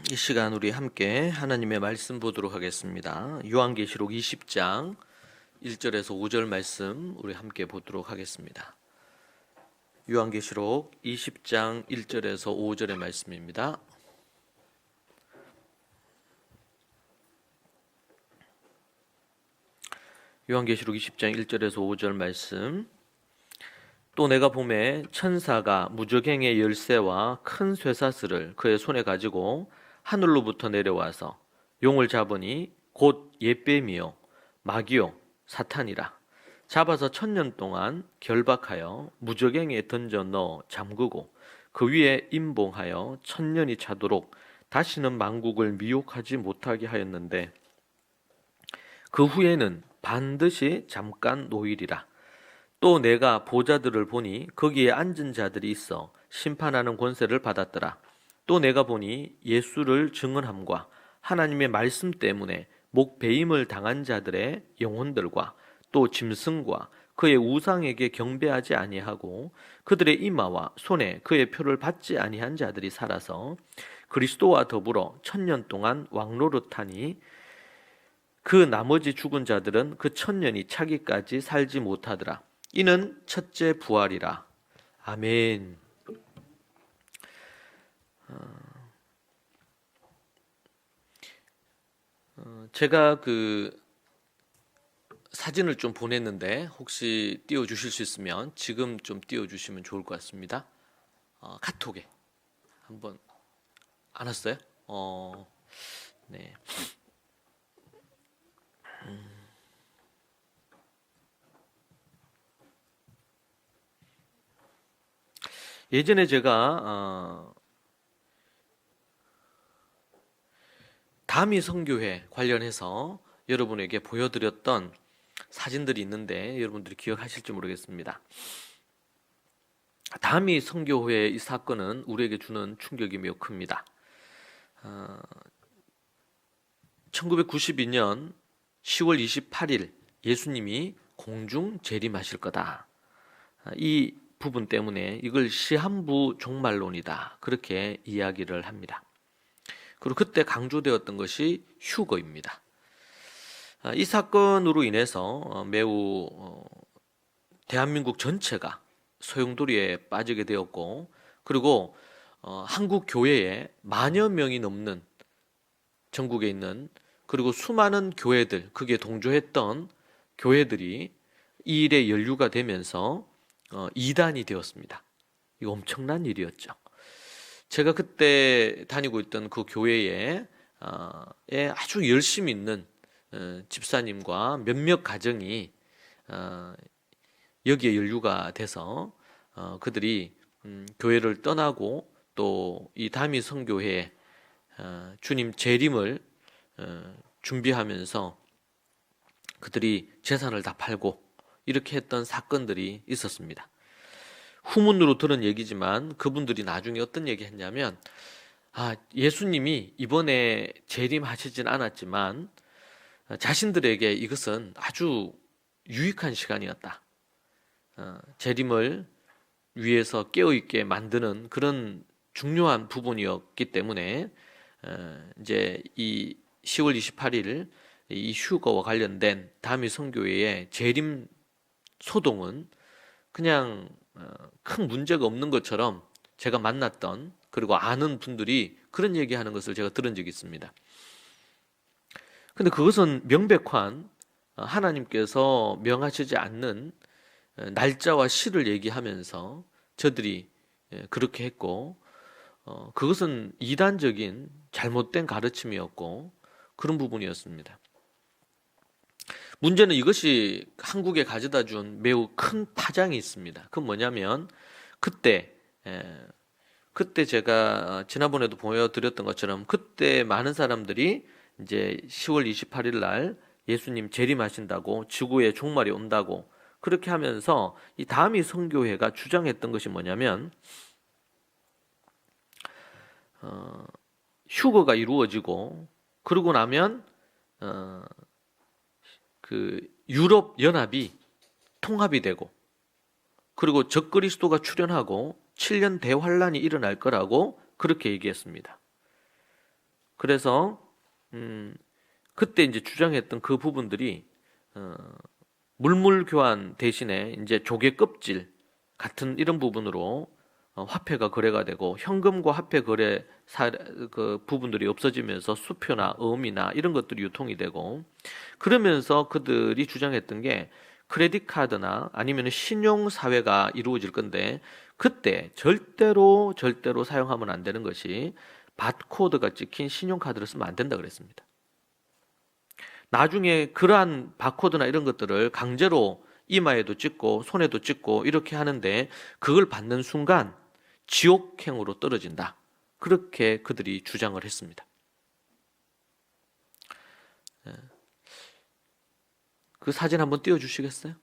이 시간 우리 함께 하나님의 말씀 보도록 하겠습니다. 요한계시록 20장 1절에서 5절 말씀 우리 함께 보도록 하겠습니다. 요한계시록 20장 1절에서 5절의 말씀입니다. 요한계시록 20장 1절에서 5절 말씀. 또 내가 보매 천사가 무저갱의 열쇠와 큰 쇠사슬을 그의 손에 가지고 하늘로부터 내려와서 용을 잡으니 곧 옛뱀이요 마귀요 사탄이라. 잡아서 1000년 동안 결박하여 무저갱에 던져 넣어 잠그고 그 위에 임봉하여 1000년이 차도록 다시는 만국을 미혹하지 못하게 하였는데, 그 후에는 반드시 잠깐 노일이라. 또 내가 보좌들을 보니 거기에 앉은 자들이 있어 심판하는 권세를 받았더라. 또 내가 보니 예수를 증언함과 하나님의 말씀 때문에 목배임을 당한 자들의 영혼들과 또 짐승과 그의 우상에게 경배하지 아니하고 그들의 이마와 손에 그의 표를 받지 아니한 자들이 살아서 그리스도와 더불어 1000년 동안 왕노릇하니, 그 나머지 죽은 자들은 그 1000년이 차기까지 살지 못하더라. 이는 첫째 부활이라. 아멘. 제가 그 사진을 좀 보냈는데 혹시 띄워주실 수 있으면 지금 좀 띄워주시면 좋을 것 같습니다. 카톡에 한번 안 왔어요? 네. 예전에 제가 다미 선교회 관련해서 여러분에게 보여드렸던 사진들이 있는데 여러분들이 기억하실지 모르겠습니다. 다미 선교회의 이 사건은 우리에게 주는 충격이 매우 큽니다. 1992년 10월 28일 예수님이 공중 재림하실 거다. 이 부분 때문에 이걸 시한부 종말론이다, 그렇게 이야기를 합니다. 그리고 그때 강조되었던 것이 휴거입니다. 이 사건으로 인해서 매우 대한민국 전체가 소용돌이에 빠지게 되었고, 그리고 한국 교회에 만여 명이 넘는, 전국에 있는 그리고 수많은 교회들, 그게 동조했던 교회들이 이 일에 연루가 되면서 이단이 되었습니다. 이거 엄청난 일이었죠. 제가 그때 다니고 있던 그 교회에 아주 열심히 있는 집사님과 몇몇 가정이 여기에 연루가 돼서 그들이 교회를 떠나고 또 이 다미 선교회에 주님 재림을 준비하면서 그들이 재산을 다 팔고 이렇게 했던 사건들이 있었습니다. 후문으로 들은 얘기지만 그분들이 나중에 어떤 얘기 했냐면, 예수님이 이번에 재림하시진 않았지만 자신들에게 이것은 아주 유익한 시간이었다. 재림을 위해서 깨어있게 만드는 그런 중요한 부분이었기 때문에 이제 이 10월 28일 이 휴거와 관련된 다미 선교회의 재림 소동은 그냥 큰 문제가 없는 것처럼 제가 만났던, 그리고 아는 분들이 그런 얘기하는 것을 제가 들은 적이 있습니다. 근데 그것은 명백한 하나님께서 명하시지 않는 날짜와 시를 얘기하면서 저들이 그렇게 했고, 그것은 이단적인 잘못된 가르침이었고 그런 부분이었습니다. 문제는 이것이 한국에 가져다 준 매우 큰 파장이 있습니다. 그건 뭐냐면, 그때 제가 지난번에도 보여드렸던 것처럼 그때 많은 사람들이 이제 10월 28일 날 예수님 재림하신다고, 지구에 종말이 온다고 그렇게 하면서 이 다미 선교회가 주장했던 것이 뭐냐면, 휴거가 이루어지고 그러고 나면 그 유럽 연합이 통합이 되고, 그리고 적그리스도가 출현하고 7년 대환란이 일어날 거라고 그렇게 얘기했습니다. 그래서 그때 이제 주장했던 그 부분들이 물물 교환 대신에 이제 조개 껍질 같은 이런 부분으로 화폐가 거래가 되고 현금과 화폐 거래 그 부분들이 없어지면서 수표나 어음이나 이런 것들이 유통이 되고 그러면서 그들이 주장했던 게 크레딧 카드나 아니면 신용 사회가 이루어질 건데 그때 절대로 사용하면 안 되는 것이 바코드가 찍힌 신용카드를 쓰면 안 된다 그랬습니다. 나중에 그러한 바코드나 이런 것들을 강제로 이마에도 찍고 손에도 찍고 이렇게 하는데 그걸 받는 순간 지옥행으로 떨어진다. 그렇게 그들이 주장을 했습니다. 그 사진 한번 띄워주시겠어요?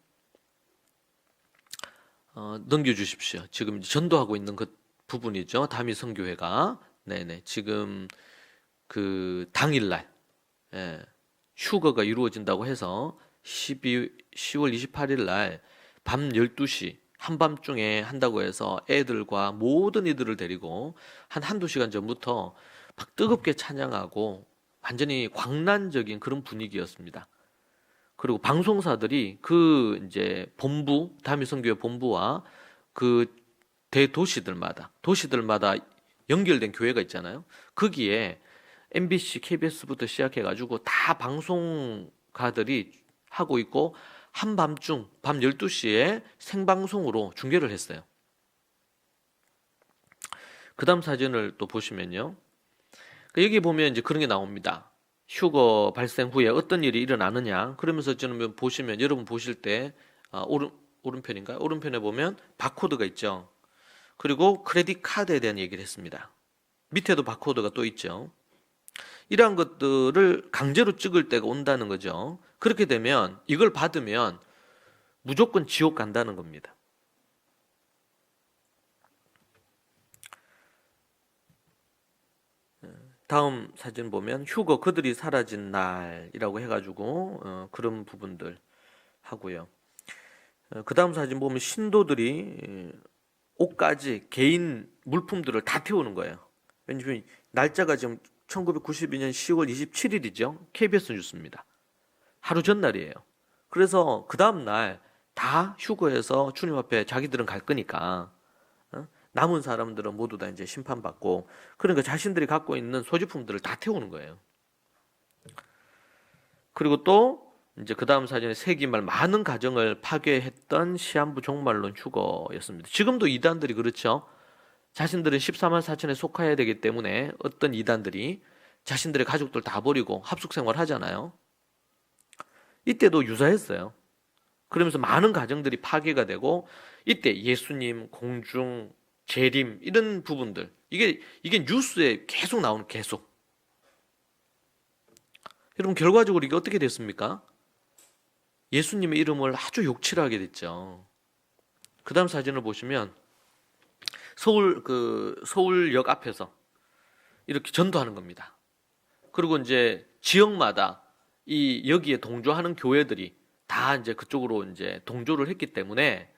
넘겨주십시오. 지금 전도하고 있는 그 부분이죠. 다미 선교회가. 네네. 지금 그 당일날 휴거가 이루어진다고 해서 10월 28일 날 밤 12시 한밤중에 한다고 해서 애들과 모든 이들을 데리고 한두 시간 전부터 막 뜨겁게 찬양하고 완전히 광란적인 그런 분위기였습니다. 그리고 방송사들이 그 이제 본부, 다미선교회 본부와 그 대도시들마다 연결된 교회가 있잖아요. 거기에 MBC, KBS부터 시작해가지고 다 방송가들이 하고 있고 한밤중, 밤 12시에 생방송으로 중계를 했어요. 그 다음 사진을 또 보시면요. 여기 보면 이제 그런 게 나옵니다. 휴거 발생 후에 어떤 일이 일어나느냐. 그러면서 저는 보시면, 여러분 보실 때, 오른편인가요? 오른편에 보면 바코드가 있죠. 그리고 크레딧 카드에 대한 얘기를 했습니다. 밑에도 바코드가 또 있죠. 이러한 것들을 강제로 찍을 때가 온다는 거죠. 그렇게 되면 이걸 받으면 무조건 지옥 간다는 겁니다. 다음 사진 보면 휴거 그들이 사라진 날이라고 해가지고 그런 부분들 하고요. 그 다음 사진 보면 신도들이 옷까지 개인 물품들을 다 태우는 거예요. 왜냐면 날짜가 지금 1992년 10월 27일이죠. KBS 뉴스입니다. 하루 전날이에요. 그래서 그 다음 날 다 휴거해서 주님 앞에 자기들은 갈 거니까 남은 사람들은 모두 다 이제 심판받고 그러니까 자신들이 갖고 있는 소지품들을 다 태우는 거예요. 그리고 또 이제 그 다음 사진에 세기말 많은 가정을 파괴했던 시한부 종말론 휴거였습니다. 지금도 이단들이 그렇죠. 자신들은 14만 4천에 속해야 되기 때문에 어떤 이단들이 자신들의 가족들 다 버리고 합숙생활 하잖아요. 이때도 유사했어요. 그러면서 많은 가정들이 파괴가 되고 이때 예수님, 공중, 재림 이런 부분들 이게 뉴스에 계속 나오는 계속. 여러분 결과적으로 이게 어떻게 됐습니까? 예수님의 이름을 아주 욕칠하게 됐죠. 그 다음 사진을 보시면 서울역 앞에서 이렇게 전도하는 겁니다. 그리고 이제 지역마다 이 여기에 동조하는 교회들이 다 이제 그쪽으로 이제 동조를 했기 때문에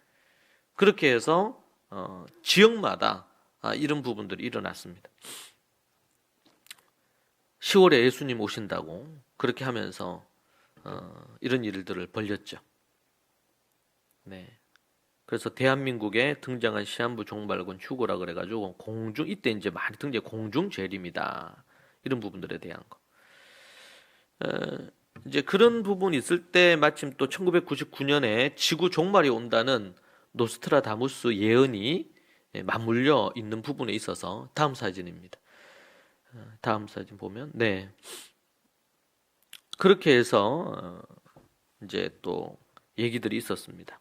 그렇게 해서 지역마다 이런 부분들이 일어났습니다. 10월에 예수님 오신다고 그렇게 하면서 이런 일들을 벌였죠. 네. 그래서 대한민국에 등장한 시한부 종말군 휴거라 그래가지고 이때 이제 많이 등장해 공중 재림이다 이런 부분들에 대한 거. 이제 그런 부분이 있을 때 마침 또 1999년에 지구 종말이 온다는 노스트라다무스 예언이 맞물려 있는 부분에 있어서 다음 사진입니다. 다음 사진 보면 네 그렇게 해서 이제 또 얘기들이 있었습니다.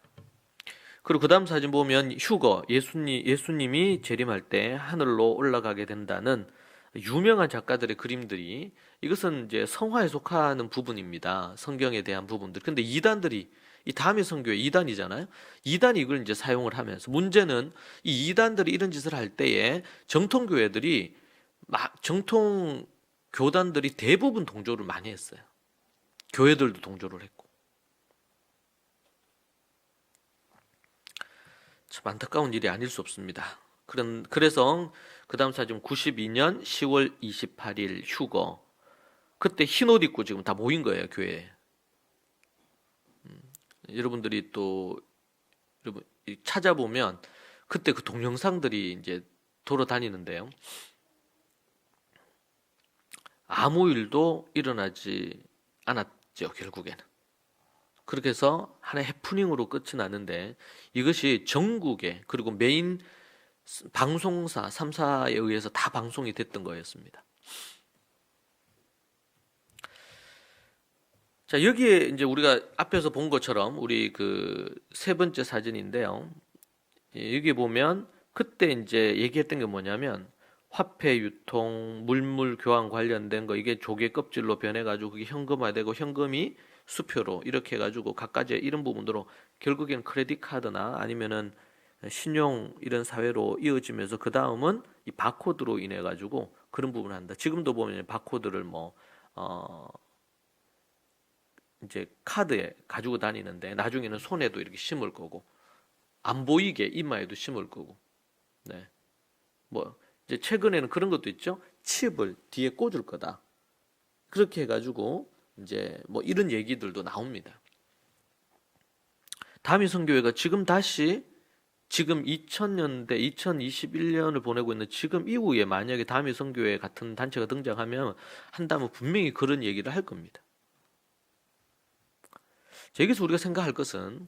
그리고 그 다음 사진 보면 휴거 예수님이 재림할 때 하늘로 올라가게 된다는 유명한 작가들의 그림들이 이것은 이제 성화에 속하는 부분입니다. 성경에 대한 부분들. 근데 이단들이 이 다미 선교회 이단이잖아요. 이단이 이걸 이제 사용을 하면서 문제는 이 이단들이 이런 짓을 할 때에 정통 교단들이 대부분 동조를 많이 했어요. 교회들도 동조를 했고. 참 안타까운 일이 아닐 수 없습니다. 그래서 그 다음 사진 92년 10월 28일 휴거. 그때 흰 옷 입고 지금 다 모인 거예요, 교회에. 여러분들이 또 여러분 찾아보면 그때 그 동영상들이 이제 돌아다니는데요. 아무 일도 일어나지 않았죠, 결국에는. 그렇게 해서 하나의 해프닝으로 끝이 나는데 이것이 전국에 그리고 메인 방송사 3사에 의해서 다 방송이 됐던 거였습니다. 자, 여기에 이제 우리가 앞에서 본 것처럼 우리 그 세 번째 사진인데요. 여기 보면 그때 이제 얘기했던 게 뭐냐면 화폐 유통, 물물 교환 관련된 거 이게 조개 껍질로 변해가지고 그게 현금화되고 현금이 수표로 이렇게 해가지고 각가지 이런 부분으로 결국엔 크레딧 카드나 아니면은 신용 이런 사회로 이어지면서 그 다음은 이 바코드로 인해 가지고 그런 부분을 한다. 지금도 보면 바코드를 이제 카드에 가지고 다니는데 나중에는 손에도 이렇게 심을 거고 안 보이게 이마에도 심을 거고. 네. 이제 최근에는 그런 것도 있죠. 칩을 뒤에 꽂을 거다. 그렇게 해가지고 이제 이런 얘기들도 나옵니다. 다미성교회가 지금 다시 지금 2000년대, 2021년을 보내고 있는 지금 이후에 만약에 다미성교회 같은 단체가 등장하면 한다면 분명히 그런 얘기를 할 겁니다. 자, 여기서 우리가 생각할 것은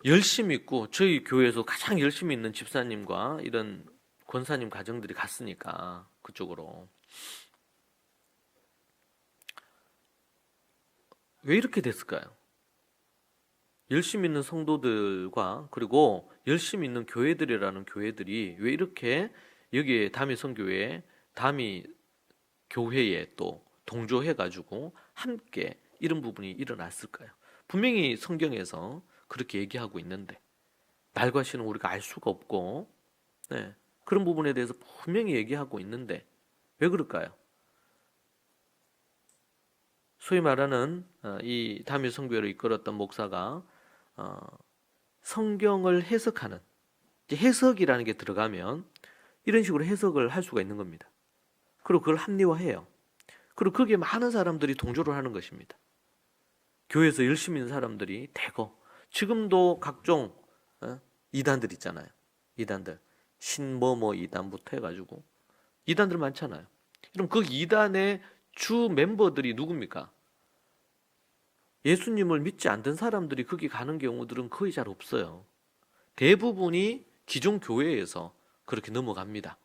열심히 있고 저희 교회에서 가장 열심히 있는 집사님과 이런 권사님 가정들이 갔으니까 그쪽으로 왜 이렇게 됐을까요? 열심히 있는 성도들과 그리고 열심히 있는 교회들이라는 교회들이 왜 이렇게 여기에 다미 선교회, 다미 교회에 또 동조해가지고 함께 이런 부분이 일어났을까요? 분명히 성경에서 그렇게 얘기하고 있는데 날과 시는 우리가 알 수가 없고 네, 그런 부분에 대해서 분명히 얘기하고 있는데 왜 그럴까요? 소위 말하는 이 다미 선교회를 이끌었던 목사가 성경을 해석하는 해석이라는 게 들어가면 이런 식으로 해석을 할 수가 있는 겁니다. 그리고 그걸 합리화해요. 그리고 거기에 많은 사람들이 동조를 하는 것입니다. 교회에서 열심히 있는 사람들이 대거 지금도 각종 이단들 있잖아요. 이단들 신뭐뭐 이단부터 해가지고 이단들 많잖아요. 그럼 그 이단의 주 멤버들이 누굽니까? 예수님을 믿지 않던 사람들이 거기 가는 경우들은 거의 잘 없어요. 대부분이 기존 교회에서 그렇게 넘어갑니다.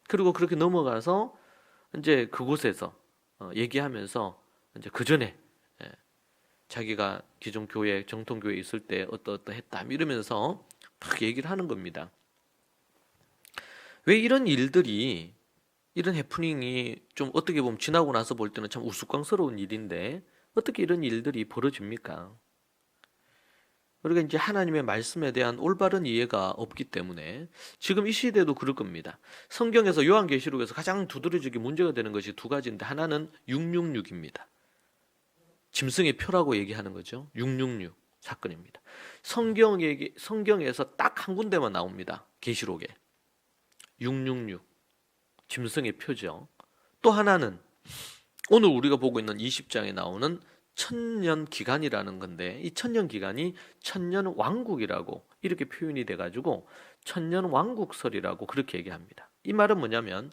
그리고 그렇게 넘어가서 이제 그곳에서 얘기하면서 이제 그 전에 자기가 기존 교회 정통 교회에 있을 때 어떠했다 이러면서 막 얘기를 하는 겁니다. 왜 이런 일들이 이런 해프닝이 좀 어떻게 보면 지나고 나서 볼 때는 참 우스꽝스러운 일인데 어떻게 이런 일들이 벌어집니까? 우리가 이제 하나님의 말씀에 대한 올바른 이해가 없기 때문에 지금 이 시대도 그럴 겁니다. 성경에서 요한계시록에서 가장 두드러지게 문제가 되는 것이 두 가지인데 하나는 666입니다. 짐승의 표라고 얘기하는 거죠. 666 사건입니다. 성경에서 딱 한 군데만 나옵니다. 계시록에 666 짐승의 표죠. 또 하나는 오늘 우리가 보고 있는 20장에 나오는 천년 기간이라는 건데 이 천년 기간이 천년 왕국이라고 이렇게 표현이 돼가지고 천년 왕국설이라고 그렇게 얘기합니다. 이 말은 뭐냐면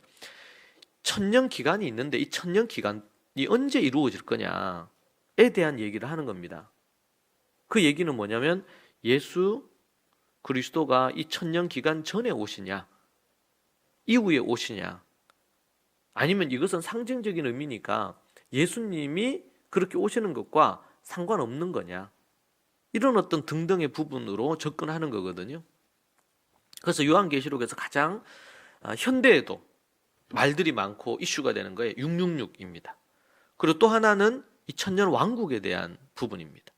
천년 기간이 있는데 이 천년 기간이 언제 이루어질 거냐에 대한 얘기를 하는 겁니다. 그 얘기는 뭐냐면 예수 그리스도가 이 천년 기간 전에 오시냐 이후에 오시냐 아니면 이것은 상징적인 의미니까 예수님이 그렇게 오시는 것과 상관없는 거냐 이런 어떤 등등의 부분으로 접근하는 거거든요. 그래서 요한계시록에서 가장 현대에도 말들이 많고 이슈가 되는 거에 666입니다. 그리고 또 하나는 이 천년 왕국에 대한 부분입니다.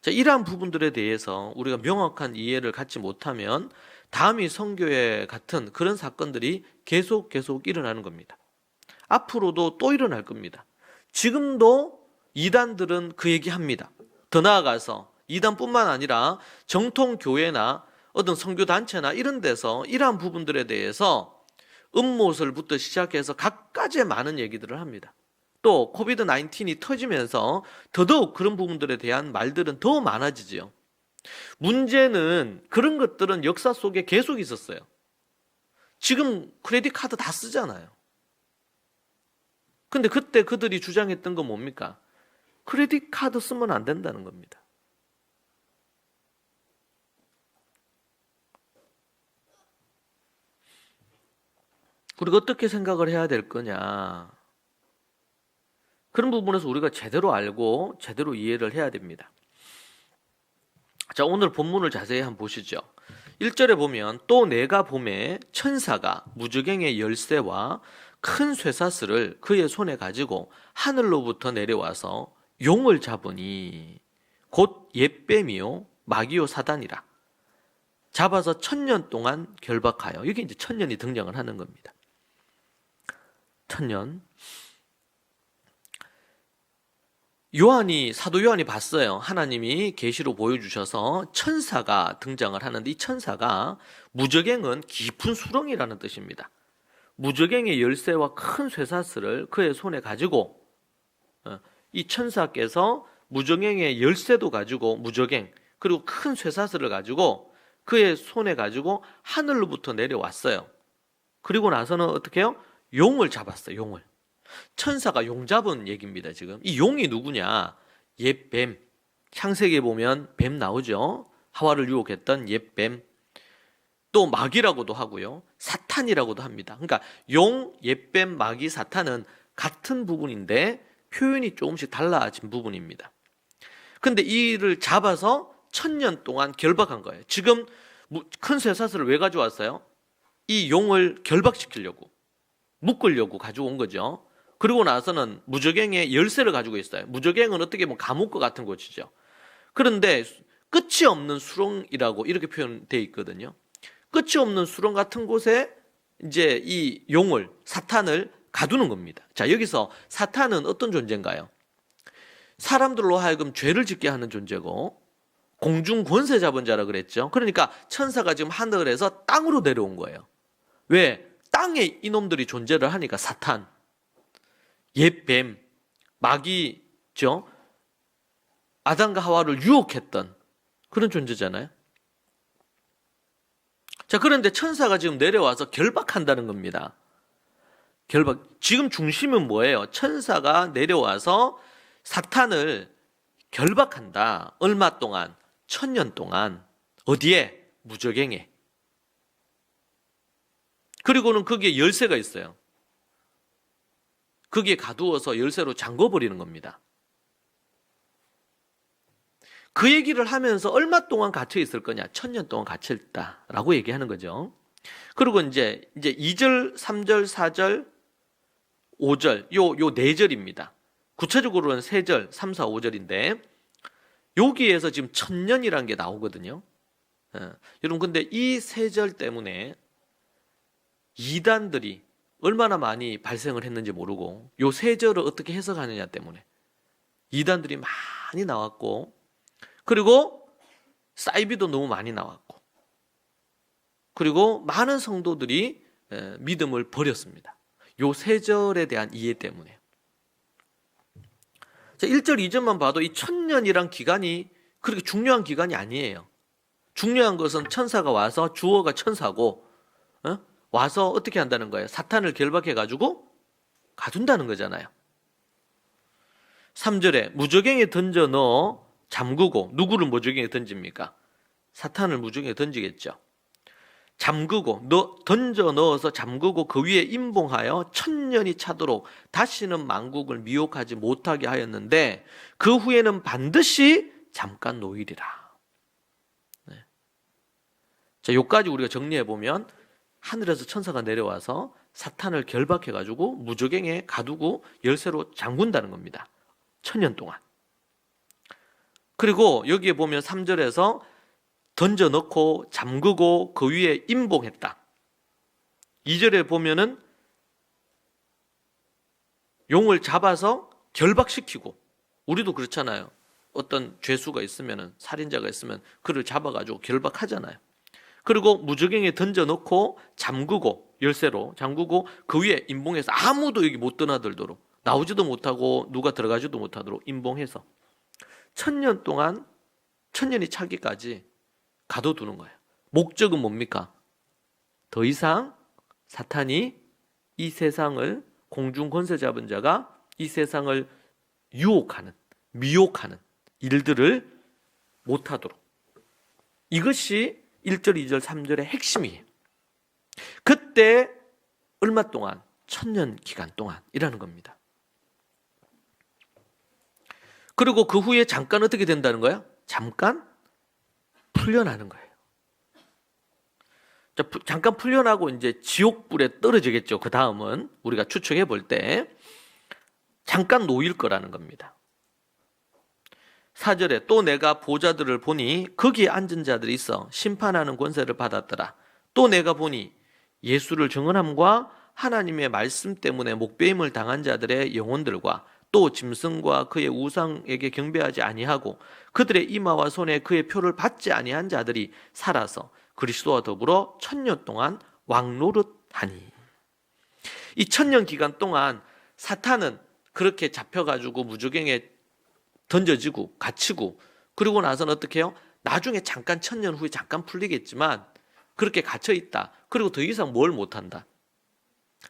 자, 이러한 부분들에 대해서 우리가 명확한 이해를 갖지 못하면 다음이 선교회 같은 그런 사건들이 계속 일어나는 겁니다. 앞으로도 또 일어날 겁니다. 지금도 이단들은 그 얘기합니다. 더 나아가서 이단뿐만 아니라 정통 교회나 어떤 선교단체나 이런 데서 이러한 부분들에 대해서 음모설부터 시작해서 갖가지의 많은 얘기들을 합니다. 또 코비드 19이 터지면서 더더욱 그런 부분들에 대한 말들은 더 많아지지요. 문제는 그런 것들은 역사 속에 계속 있었어요. 지금 크레딧 카드 다 쓰잖아요. 근데 그때 그들이 주장했던 건 뭡니까? 크레딧 카드 쓰면 안 된다는 겁니다. 우리가 어떻게 생각을 해야 될 거냐? 그런 부분에서 우리가 제대로 알고 제대로 이해를 해야 됩니다. 자, 오늘 본문을 자세히 한번 보시죠. 1절에 보면 또 내가 봄에 천사가 무저갱의 열쇠와 큰 쇠사슬을 그의 손에 가지고 하늘로부터 내려와서 용을 잡으니 곧 옛뱀이요 마귀요 사단이라 잡아서 1000년 동안 결박하여. 여기 이제 1000년이 등장을 하는 겁니다. 1000년. 사도 요한이 봤어요. 하나님이 계시로 보여주셔서 천사가 등장을 하는데, 이 천사가 무저갱은 깊은 수렁이라는 뜻입니다. 무저갱의 열쇠와 큰 쇠사슬을 그의 손에 가지고, 이 천사께서 무저갱의 열쇠도 가지고 무저갱 그리고 큰 쇠사슬을 가지고 그의 손에 가지고 하늘로부터 내려왔어요. 그리고 나서는 어떻게 해요? 용을 잡았어요. 용을. 천사가 용 잡은 얘기입니다. 지금 이 용이 누구냐? 옛 뱀. 창세기에 보면 뱀 나오죠. 하와를 유혹했던 옛 뱀. 또 마귀라고도 하고요, 사탄이라고도 합니다. 그러니까 용, 옛 뱀, 마귀, 사탄은 같은 부분인데 표현이 조금씩 달라진 부분입니다. 근데 이를 잡아서 1000년 동안 결박한 거예요. 지금 큰 쇠사슬을 왜 가져왔어요? 이 용을 결박시키려고, 묶으려고 가져온 거죠. 그리고 나서는 무저갱의 열쇠를 가지고 있어요. 무저갱은 어떻게 보면 감옥과 같은 곳이죠. 그런데 끝이 없는 수렁이라고 이렇게 표현되어 있거든요. 끝이 없는 수렁 같은 곳에 이제 이 용을, 사탄을 가두는 겁니다. 자, 여기서 사탄은 어떤 존재인가요? 사람들로 하여금 죄를 짓게 하는 존재고 공중 권세 잡은 자라 그랬죠. 그러니까 천사가 지금 하늘에서 땅으로 내려온 거예요. 왜? 땅에 이놈들이 존재를 하니까. 사탄, 옛 뱀, 마귀죠. 아담과 하와를 유혹했던 그런 존재잖아요. 자, 그런데 천사가 지금 내려와서 결박한다는 겁니다. 결박. 지금 중심은 뭐예요? 천사가 내려와서 사탄을 결박한다. 얼마 동안? 1000년 동안. 어디에? 무저갱에. 그리고는 거기에 열쇠가 있어요. 거기에 가두어서 열쇠로 잠궈버리는 겁니다. 그 얘기를 하면서 얼마 동안 갇혀 있을 거냐? 1000년 동안 갇혀 있다라고 얘기하는 거죠. 그리고 이제 2절, 3절, 4절, 5절, 요 4절입니다. 구체적으로는 3절, 3, 4, 5절인데 여기에서 지금 1000년이라는 게 나오거든요. 여러분, 근데 이 3절 때문에 이단들이 얼마나 많이 발생을 했는지 모르고, 요 3절을 어떻게 해석하느냐 때문에 이단들이 많이 나왔고, 그리고 사이비도 너무 많이 나왔고, 그리고 많은 성도들이 믿음을 버렸습니다. 요 3절에 대한 이해 때문에. 자, 1절, 2절만 봐도 이 1000년이란 기간이 그렇게 중요한 기간이 아니에요. 중요한 것은 천사가 와서, 주어가 천사고, 와서 어떻게 한다는 거예요? 사탄을 결박해가지고 가둔다는 거잖아요. 3절에 무저갱에 던져 넣어 잠그고. 누구를 무저갱에 던집니까? 사탄을 무저갱에 던지겠죠. 잠그고, 던져 넣어서 잠그고 그 위에 임봉하여 1000년이 차도록 다시는 만국을 미혹하지 못하게 하였는데 그 후에는 반드시 잠깐 노일이라. 네. 자, 요까지 우리가 정리해 보면 하늘에서 천사가 내려와서 사탄을 결박해가지고 무저갱에 가두고 열쇠로 잠근다는 겁니다. 1000년 동안. 그리고 여기에 보면 3절에서 던져 넣고 잠그고 그 위에 임봉했다. 2절에 보면은 용을 잡아서 결박시키고. 우리도 그렇잖아요. 어떤 죄수가 있으면, 살인자가 있으면 그를 잡아가지고 결박하잖아요. 그리고 무저갱에 던져놓고 잠그고, 열쇠로 잠그고 그 위에 임봉해서 아무도 여기 못 드나들도록, 나오지도 못하고 누가 들어가지도 못하도록 임봉해서 1000년 동안, 1000년이 차기까지 가둬두는 거예요. 목적은 뭡니까? 더 이상 사탄이 이 세상을, 공중 권세 잡은 자가 이 세상을 유혹하는, 미혹하는 일들을 못하도록. 이것이 1절, 2절, 3절의 핵심이에요. 그때 얼마 동안? 1000년 기간 동안이라는 겁니다. 그리고 그 후에 잠깐 어떻게 된다는 거예요? 잠깐 풀려나는 거예요. 자, 잠깐 풀려나고 이제 지옥불에 떨어지겠죠. 그 다음은 우리가 추측해 볼 때 잠깐 놓일 거라는 겁니다. 4절에 또 내가 보좌들을 보니 거기에 앉은 자들이 있어 심판하는 권세를 받았더라. 또 내가 보니 예수를 증언함과 하나님의 말씀 때문에 목배임을 당한 자들의 영혼들과 또 짐승과 그의 우상에게 경배하지 아니하고 그들의 이마와 손에 그의 표를 받지 아니한 자들이 살아서 그리스도와 더불어 1000년 동안 왕노릇하니. 이 1000년 기간 동안 사탄은 그렇게 잡혀가지고 무저갱에 던져지고 갇히고, 그리고 나서는 어떻게 해요? 나중에 잠깐 1000년 후에 잠깐 풀리겠지만 그렇게 갇혀 있다. 그리고 더 이상 뭘 못한다?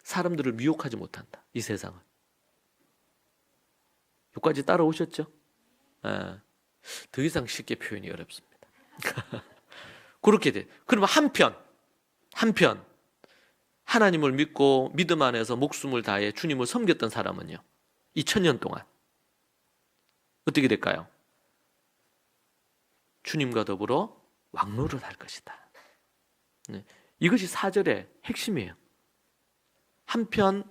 사람들을 미혹하지 못한다. 이 세상은. 여기까지 따라오셨죠? 더 이상 쉽게 표현이 어렵습니다. 그렇게 돼. 그러면 한편 하나님을 믿고 믿음 안에서 목숨을 다해 주님을 섬겼던 사람은요, 이 1000년 동안 어떻게 될까요? 주님과 더불어 왕노를 할 것이다. 이것이 4절의 핵심이에요. 한편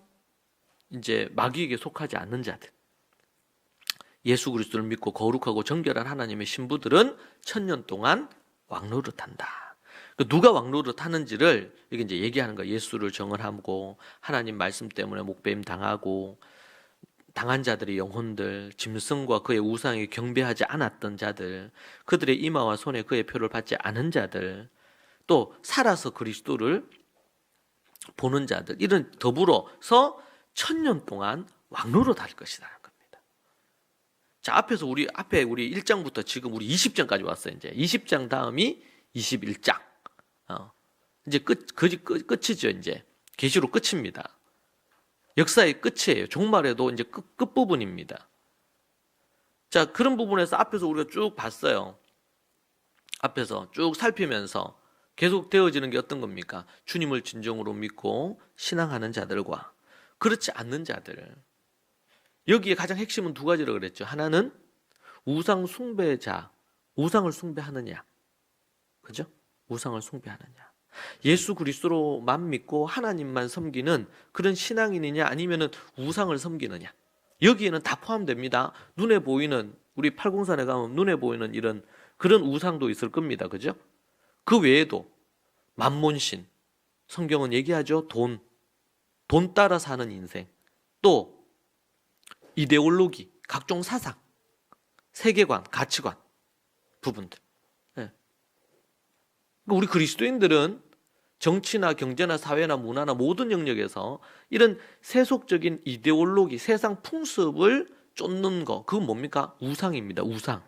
이제 마귀에게 속하지 않는 자들, 예수 그리스도를 믿고 거룩하고 정결한 하나님의 신부들은 1000년 동안 왕노릇한다. 누가 왕노릇하는지를 이게 이제 얘기하는 거예요. 예수를 정언하고 하나님 말씀 때문에 목배임 당하고 당한 자들의 영혼들, 짐승과 그의 우상에 경배하지 않았던 자들, 그들의 이마와 손에 그의 표를 받지 않은 자들, 또 살아서 그리스도를 보는 자들, 이런 더불어서 1000년 동안 왕노릇할 것이라는 겁니다. 자, 앞에서 우리 1장부터 지금 우리 20장까지 왔어요. 이제 20장 다음이 21장. 이제 끝이죠. 이제 계시록 끝입니다. 역사의 끝이에요. 종말에도 이제 끝부분입니다. 자, 그런 부분에서 앞에서 우리가 쭉 봤어요. 앞에서 쭉 살피면서 계속 되어지는 게 어떤 겁니까? 주님을 진정으로 믿고 신앙하는 자들과 그렇지 않는 자들. 여기에 가장 핵심은 두 가지라고 그랬죠. 하나는 우상 숭배자, 우상을 숭배하느냐. 그죠? 우상을 숭배하느냐. 예수 그리스도로만 믿고 하나님만 섬기는 그런 신앙인이냐, 아니면은 우상을 섬기느냐. 여기에는 다 포함됩니다. 눈에 보이는, 우리 팔공산에 가면 눈에 보이는 이런 그런 우상도 있을 겁니다. 그죠? 그 외에도 만몬신, 성경은 얘기하죠. 돈 따라 사는 인생, 또 이데올로기, 각종 사상, 세계관, 가치관 부분들. 우리 그리스도인들은 정치나 경제나 사회나 문화나 모든 영역에서 이런 세속적인 이데올로기, 세상 풍습을 쫓는 거, 그건 뭡니까? 우상입니다. 우상.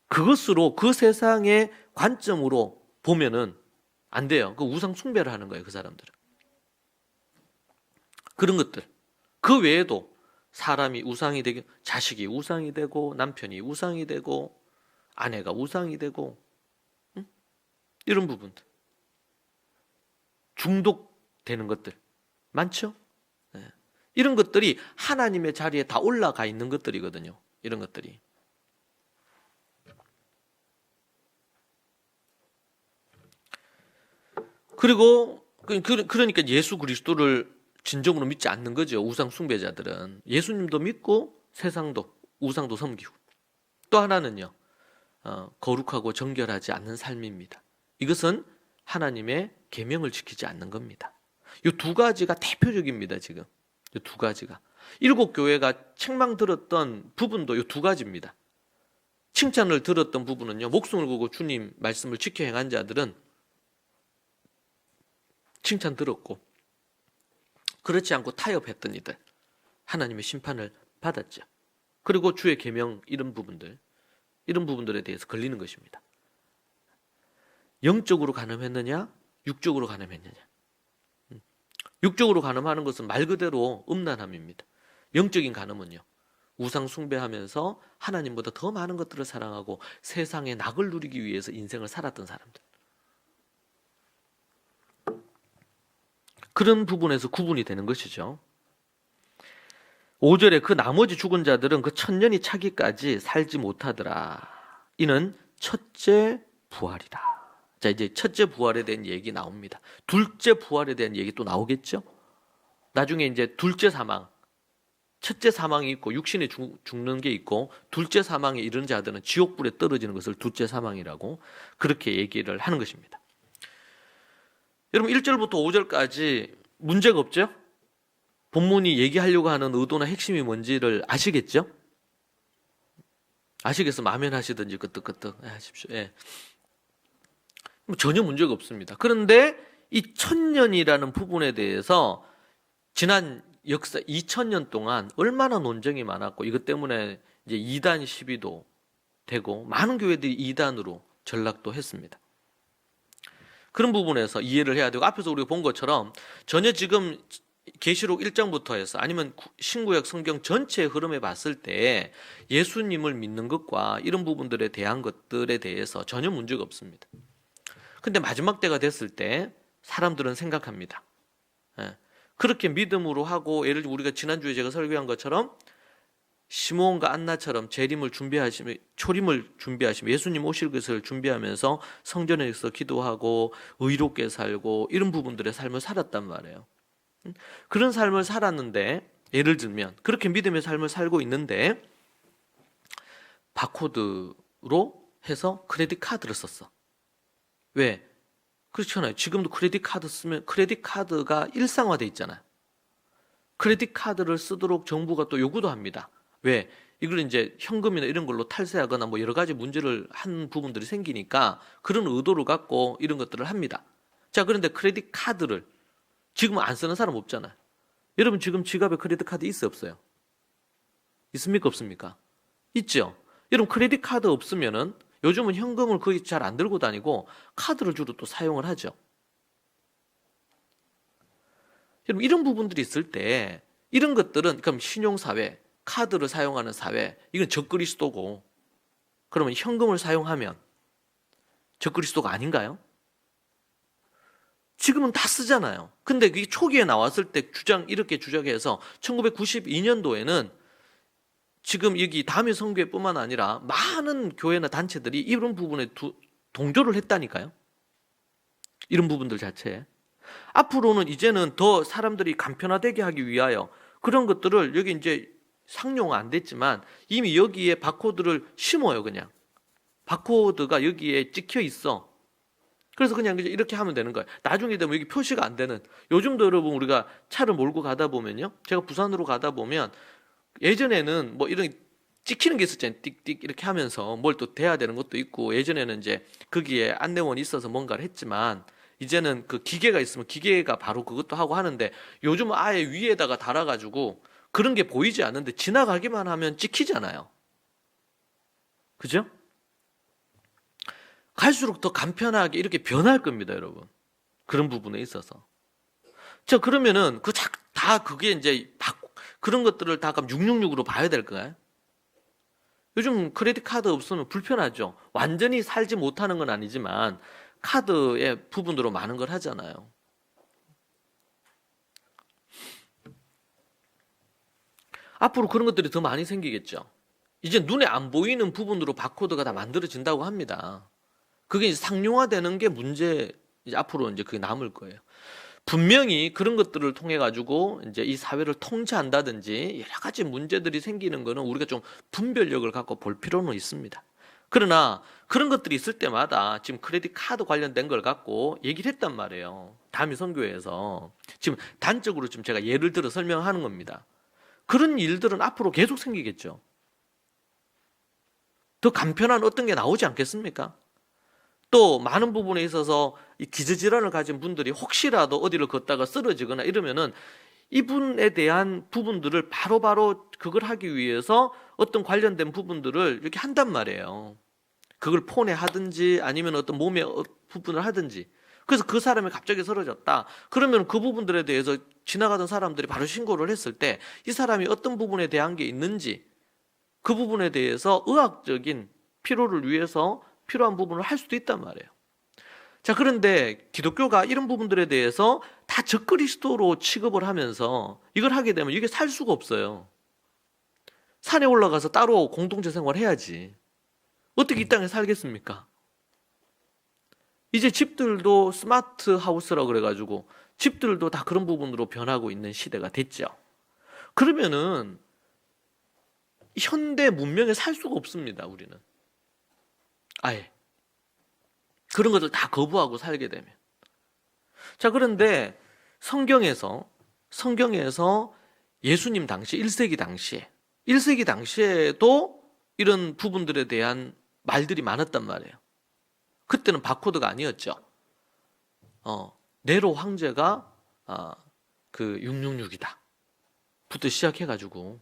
그것으로, 그 세상의 관점으로 보면은 안 돼요. 그 우상 숭배를 하는 거예요, 그 사람들은. 그런 것들. 그 외에도 사람이 우상이 되고, 자식이 우상이 되고, 남편이 우상이 되고, 아내가 우상이 되고, 이런 부분들, 중독되는 것들 많죠? 네. 이런 것들이 하나님의 자리에 다 올라가 있는 것들이거든요. 이런 것들이. 그리고 그러니까 예수 그리스도를 진정으로 믿지 않는 거죠. 우상 숭배자들은 예수님도 믿고 세상도 우상도 섬기고, 또 하나는요, 거룩하고 정결하지 않는 삶입니다. 이것은 하나님의 계명을 지키지 않는 겁니다. 이 두 가지가 대표적입니다. 지금 이 두 가지가 7교회가 책망 들었던 부분도 이 두 가지입니다. 칭찬을 들었던 부분은요, 목숨을 걸고 주님 말씀을 지켜 행한 자들은 칭찬 들었고, 그렇지 않고 타협했던 이들 하나님의 심판을 받았죠. 그리고 주의 계명 이런 부분들에 대해서 걸리는 것입니다. 영적으로 간음했느냐, 육적으로 간음했느냐. 육적으로 간음하는 것은 말 그대로 음란함입니다. 영적인 간음은요, 우상 숭배하면서 하나님보다 더 많은 것들을 사랑하고 세상의 낙을 누리기 위해서 인생을 살았던 사람들, 그런 부분에서 구분이 되는 것이죠. 5절에 그 나머지 죽은 자들은 그 천년이 차기까지 살지 못하더라. 이는 첫째 부활이라. 자, 이제 첫째 부활에 대한 얘기 나옵니다. 둘째 부활에 대한 얘기 또 나오겠죠? 나중에 이제 둘째 사망, 첫째 사망이 있고 육신에 죽는 게 있고, 둘째 사망에 이른 자들은 지옥불에 떨어지는 것을 둘째 사망이라고 그렇게 얘기를 하는 것입니다. 여러분 1절부터 5절까지 문제가 없죠? 본문이 얘기하려고 하는 의도나 핵심이 뭔지를 아시겠죠? 아시겠으면 아멘 하시든지 끄떡끄떡 하십시오. 예. 전혀 문제가 없습니다. 그런데 이 천년이라는 부분에 대해서 지난 역사 2000년 동안 얼마나 논쟁이 많았고, 이것 때문에 이제 이단 시비도 되고 많은 교회들이 이단으로 전락도 했습니다. 그런 부분에서 이해를 해야 되고, 앞에서 우리가 본 것처럼 전혀 지금 계시록 1장부터 해서 아니면 신구약 성경 전체의 흐름에 봤을 때 예수님을 믿는 것과 이런 부분들에 대한 것들에 대해서 전혀 문제가 없습니다. 근데 마지막 때가 됐을 때 사람들은 생각합니다. 그렇게 믿음으로 하고, 예를 들어 우리가 지난주에 제가 설교한 것처럼 시므온과 안나처럼 재림을 준비하시며, 초림을 준비하시며 예수님 오실 것을 준비하면서 성전에서 기도하고 의롭게 살고 이런 부분들의 삶을 살았단 말이에요. 그런 삶을 살았는데, 예를 들면 그렇게 믿음의 삶을 살고 있는데 바코드로 해서 크레딧 카드를 썼어. 왜? 그렇잖아요. 지금도 크레딧 카드 쓰면 크레딧 카드가 일상화돼 있잖아요. 크레딧 카드를 쓰도록 정부가 또 요구도 합니다. 왜? 이걸 이제 현금이나 이런 걸로 탈세하거나 뭐 여러 가지 문제를 한 부분들이 생기니까 그런 의도를 갖고 이런 것들을 합니다. 자, 그런데 크레딧 카드를 지금 안 쓰는 사람 없잖아요. 여러분 지금 지갑에 크레딧 카드 있어요, 없어요? 있습니까, 없습니까? 있죠. 여러분 크레딧 카드 없으면은 요즘은 현금을 거의 잘 안 들고 다니고 카드를 주로 또 사용을 하죠. 여러분 이런 부분들이 있을 때, 이런 것들은 그럼 신용사회, 카드를 사용하는 사회, 이건 적그리스도고, 그러면 현금을 사용하면 적그리스도가 아닌가요? 지금은 다 쓰잖아요. 근데 그게 초기에 나왔을 때 이렇게 주장해서 1992년도에는 지금 여기 다미 선교회뿐만 아니라 많은 교회나 단체들이 이런 부분에 동조를 했다니까요. 이런 부분들 자체에. 앞으로는 이제는 더 사람들이 간편화되게 하기 위하여 그런 것들을, 여기 이제 상용은 안 됐지만 이미 여기에 바코드를 심어요. 그냥 바코드가 여기에 찍혀 있어. 그래서 그냥 이렇게 하면 되는 거예요. 나중에 되면 여기 표시가 안 되는, 요즘도 여러분 우리가 차를 몰고 가다 보면요, 제가 부산으로 가다 보면 예전에는 뭐 이런 찍히는 게 있었잖아요. 띡띡 이렇게 하면서 뭘 또 대야 되는 것도 있고, 예전에는 이제 거기에 안내원이 있어서 뭔가를 했지만 이제는 그 기계가 있으면 기계가 바로 그것도 하고 하는데, 요즘은 아예 위에다가 달아가지고 그런 게 보이지 않는데 지나가기만 하면 찍히잖아요. 그죠? 갈수록 더 간편하게 이렇게 변할 겁니다, 여러분. 그런 부분에 있어서. 자, 그러면은 다 그게 이제 그런 것들을 다 그럼 666으로 봐야 될까요? 요즘 크레딧 카드 없으면 불편하죠. 완전히 살지 못하는 건 아니지만 카드의 부분으로 많은 걸 하잖아요. 앞으로 그런 것들이 더 많이 생기겠죠. 이제 눈에 안 보이는 부분으로 바코드가 다 만들어진다고 합니다. 그게 이제 상용화되는 게 문제, 이제 앞으로 이제 그게 남을 거예요. 분명히 그런 것들을 통해 가지고 이제 이 사회를 통제한다든지 여러 가지 문제들이 생기는 거는 우리가 좀 분별력을 갖고 볼 필요는 있습니다. 그러나 그런 것들이 있을 때마다 지금 크레딧 카드 관련된 걸 갖고 얘기를 했단 말이에요. 다미 선교회에서. 지금 단적으로 좀 제가 예를 들어 설명하는 겁니다. 그런 일들은 앞으로 계속 생기겠죠. 더 간편한 어떤 게 나오지 않겠습니까? 또 많은 부분에 있어서 이 기저질환을 가진 분들이 혹시라도 어디를 걷다가 쓰러지거나 이러면은 이분에 대한 부분들을 바로바로 그걸 하기 위해서 어떤 관련된 부분들을 이렇게 한단 말이에요. 그걸 폰에 하든지 아니면 어떤 몸의 부분을 하든지. 그래서 그 사람이 갑자기 쓰러졌다. 그러면 그 부분들에 대해서 지나가던 사람들이 바로 신고를 했을 때 이 사람이 어떤 부분에 대한 게 있는지 그 부분에 대해서 의학적인 필요를 위해서 필요한 부분을 할 수도 있단 말이에요. 자, 그런데 기독교가 이런 부분들에 대해서 다 적그리스도로 취급을 하면서 이걸 하게 되면 이게 살 수가 없어요. 산에 올라가서 따로 공동체 생활해야지. 어떻게 이 땅에 살겠습니까? 이제 집들도 스마트 하우스라고 그래가지고 집들도 다 그런 부분으로 변하고 있는 시대가 됐죠. 그러면은 현대 문명에 살 수가 없습니다, 우리는. 아예. 그런 것들 다 거부하고 살게 되면. 자, 그런데 성경에서 예수님 당시, 1세기 당시에도 이런 부분들에 대한 말들이 많았단 말이에요. 그때는 바코드가 아니었죠. 네로 황제가 그 666이다. 부터 시작해가지고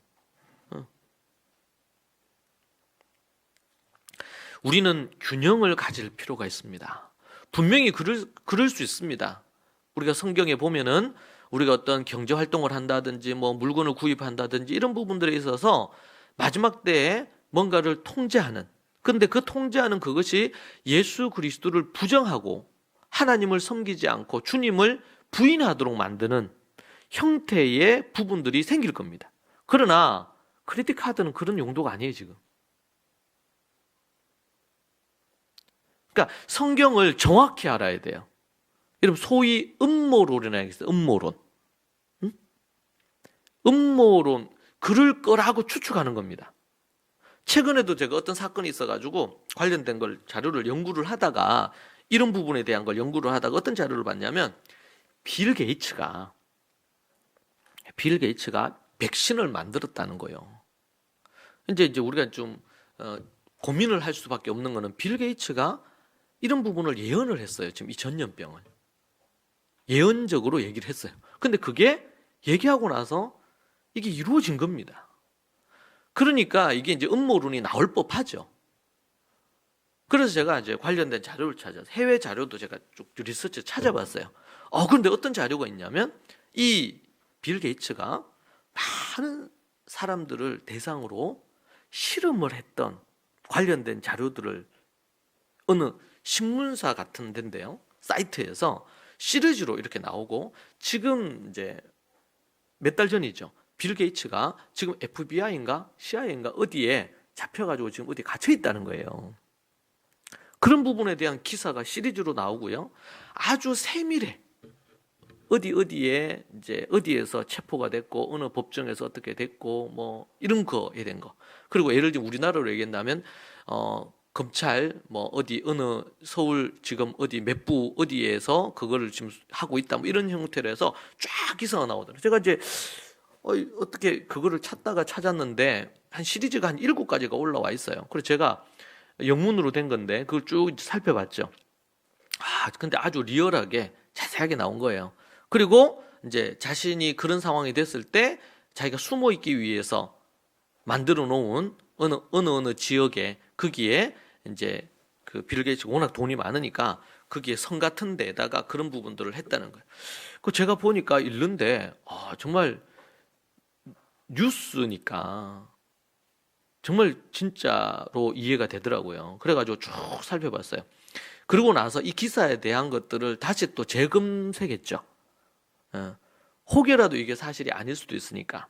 우리는 균형을 가질 필요가 있습니다. 분명히 그럴 수 있습니다. 우리가 성경에 보면은 우리가 어떤 경제 활동을 한다든지 뭐 물건을 구입한다든지 이런 부분들에 있어서 마지막 때에 뭔가를 통제하는, 근데 그 통제하는 그것이 예수 그리스도를 부정하고 하나님을 섬기지 않고 주님을 부인하도록 만드는 형태의 부분들이 생길 겁니다. 그러나 크레딧 카드는 그런 용도가 아니에요, 지금. 그러니까 성경을 정확히 알아야 돼요. 여러분, 소위 음모론이라는 게 있어요. 음모론. 응? 음모론, 그럴 거라고 추측하는 겁니다. 최근에도 제가 어떤 사건이 있어가지고 관련된 걸 자료를 연구를 하다가 이런 부분에 대한 걸 연구를 하다가 어떤 자료를 봤냐면 빌 게이츠가 백신을 만들었다는 거예요. 이제 우리가 좀 고민을 할 수밖에 없는 거는 빌 게이츠가 이런 부분을 예언을 했어요. 지금 이 전염병을 예언적으로 얘기를 했어요. 근데 그게 얘기하고 나서 이게 이루어진 겁니다. 그러니까 이게 이제 음모론이 나올 법하죠. 그래서 제가 이제 관련된 자료를 찾아서 해외 자료도 제가 쭉 리서치 찾아봤어요. 그런데 어떤 자료가 있냐면 이 빌 게이츠가 많은 사람들을 대상으로 실험을 했던 관련된 자료들을 어느 신문사 같은 데인데요, 사이트에서 시리즈로 이렇게 나오고, 지금 이제 몇 달 전이죠. 빌 게이츠가 지금 FBI인가 CIA인가 어디에 잡혀가지고 지금 어디 갇혀 있다는 거예요. 그런 부분에 대한 기사가 시리즈로 나오고요. 아주 세밀해. 어디에 이제 어디에서 체포가 됐고 어느 법정에서 어떻게 됐고 뭐 이런 거에 된 거. 그리고 예를 들면 우리나라로 얘기한다면 검찰 뭐 어디 어느 서울지검 어디 몇 부 어디에서 그거를 지금 하고 있다 뭐 이런 형태로 해서 쫙 기사가 나오더라고요. 제가 이제 어떻게 그거를 찾았는데 한 시리즈가 한 7가지가 올라와 있어요. 그래서 제가 영문으로 된 건데 그걸 쭉 살펴봤죠. 근데 아주 리얼하게 자세하게 나온 거예요. 그리고 이제 자신이 그런 상황이 됐을 때 자기가 숨어 있기 위해서 만들어 놓은 어느 지역에, 거기에 이제 그 빌 게이츠가 워낙 돈이 많으니까 거기에 성 같은 데다가 그런 부분들을 했다는 거예요. 그 제가 보니까 읽는데 정말 뉴스니까 정말 진짜로 이해가 되더라고요. 그래가지고 쭉 살펴봤어요. 그러고 나서 이 기사에 대한 것들을 다시 또 재검색했죠. 혹여라도 이게 사실이 아닐 수도 있으니까.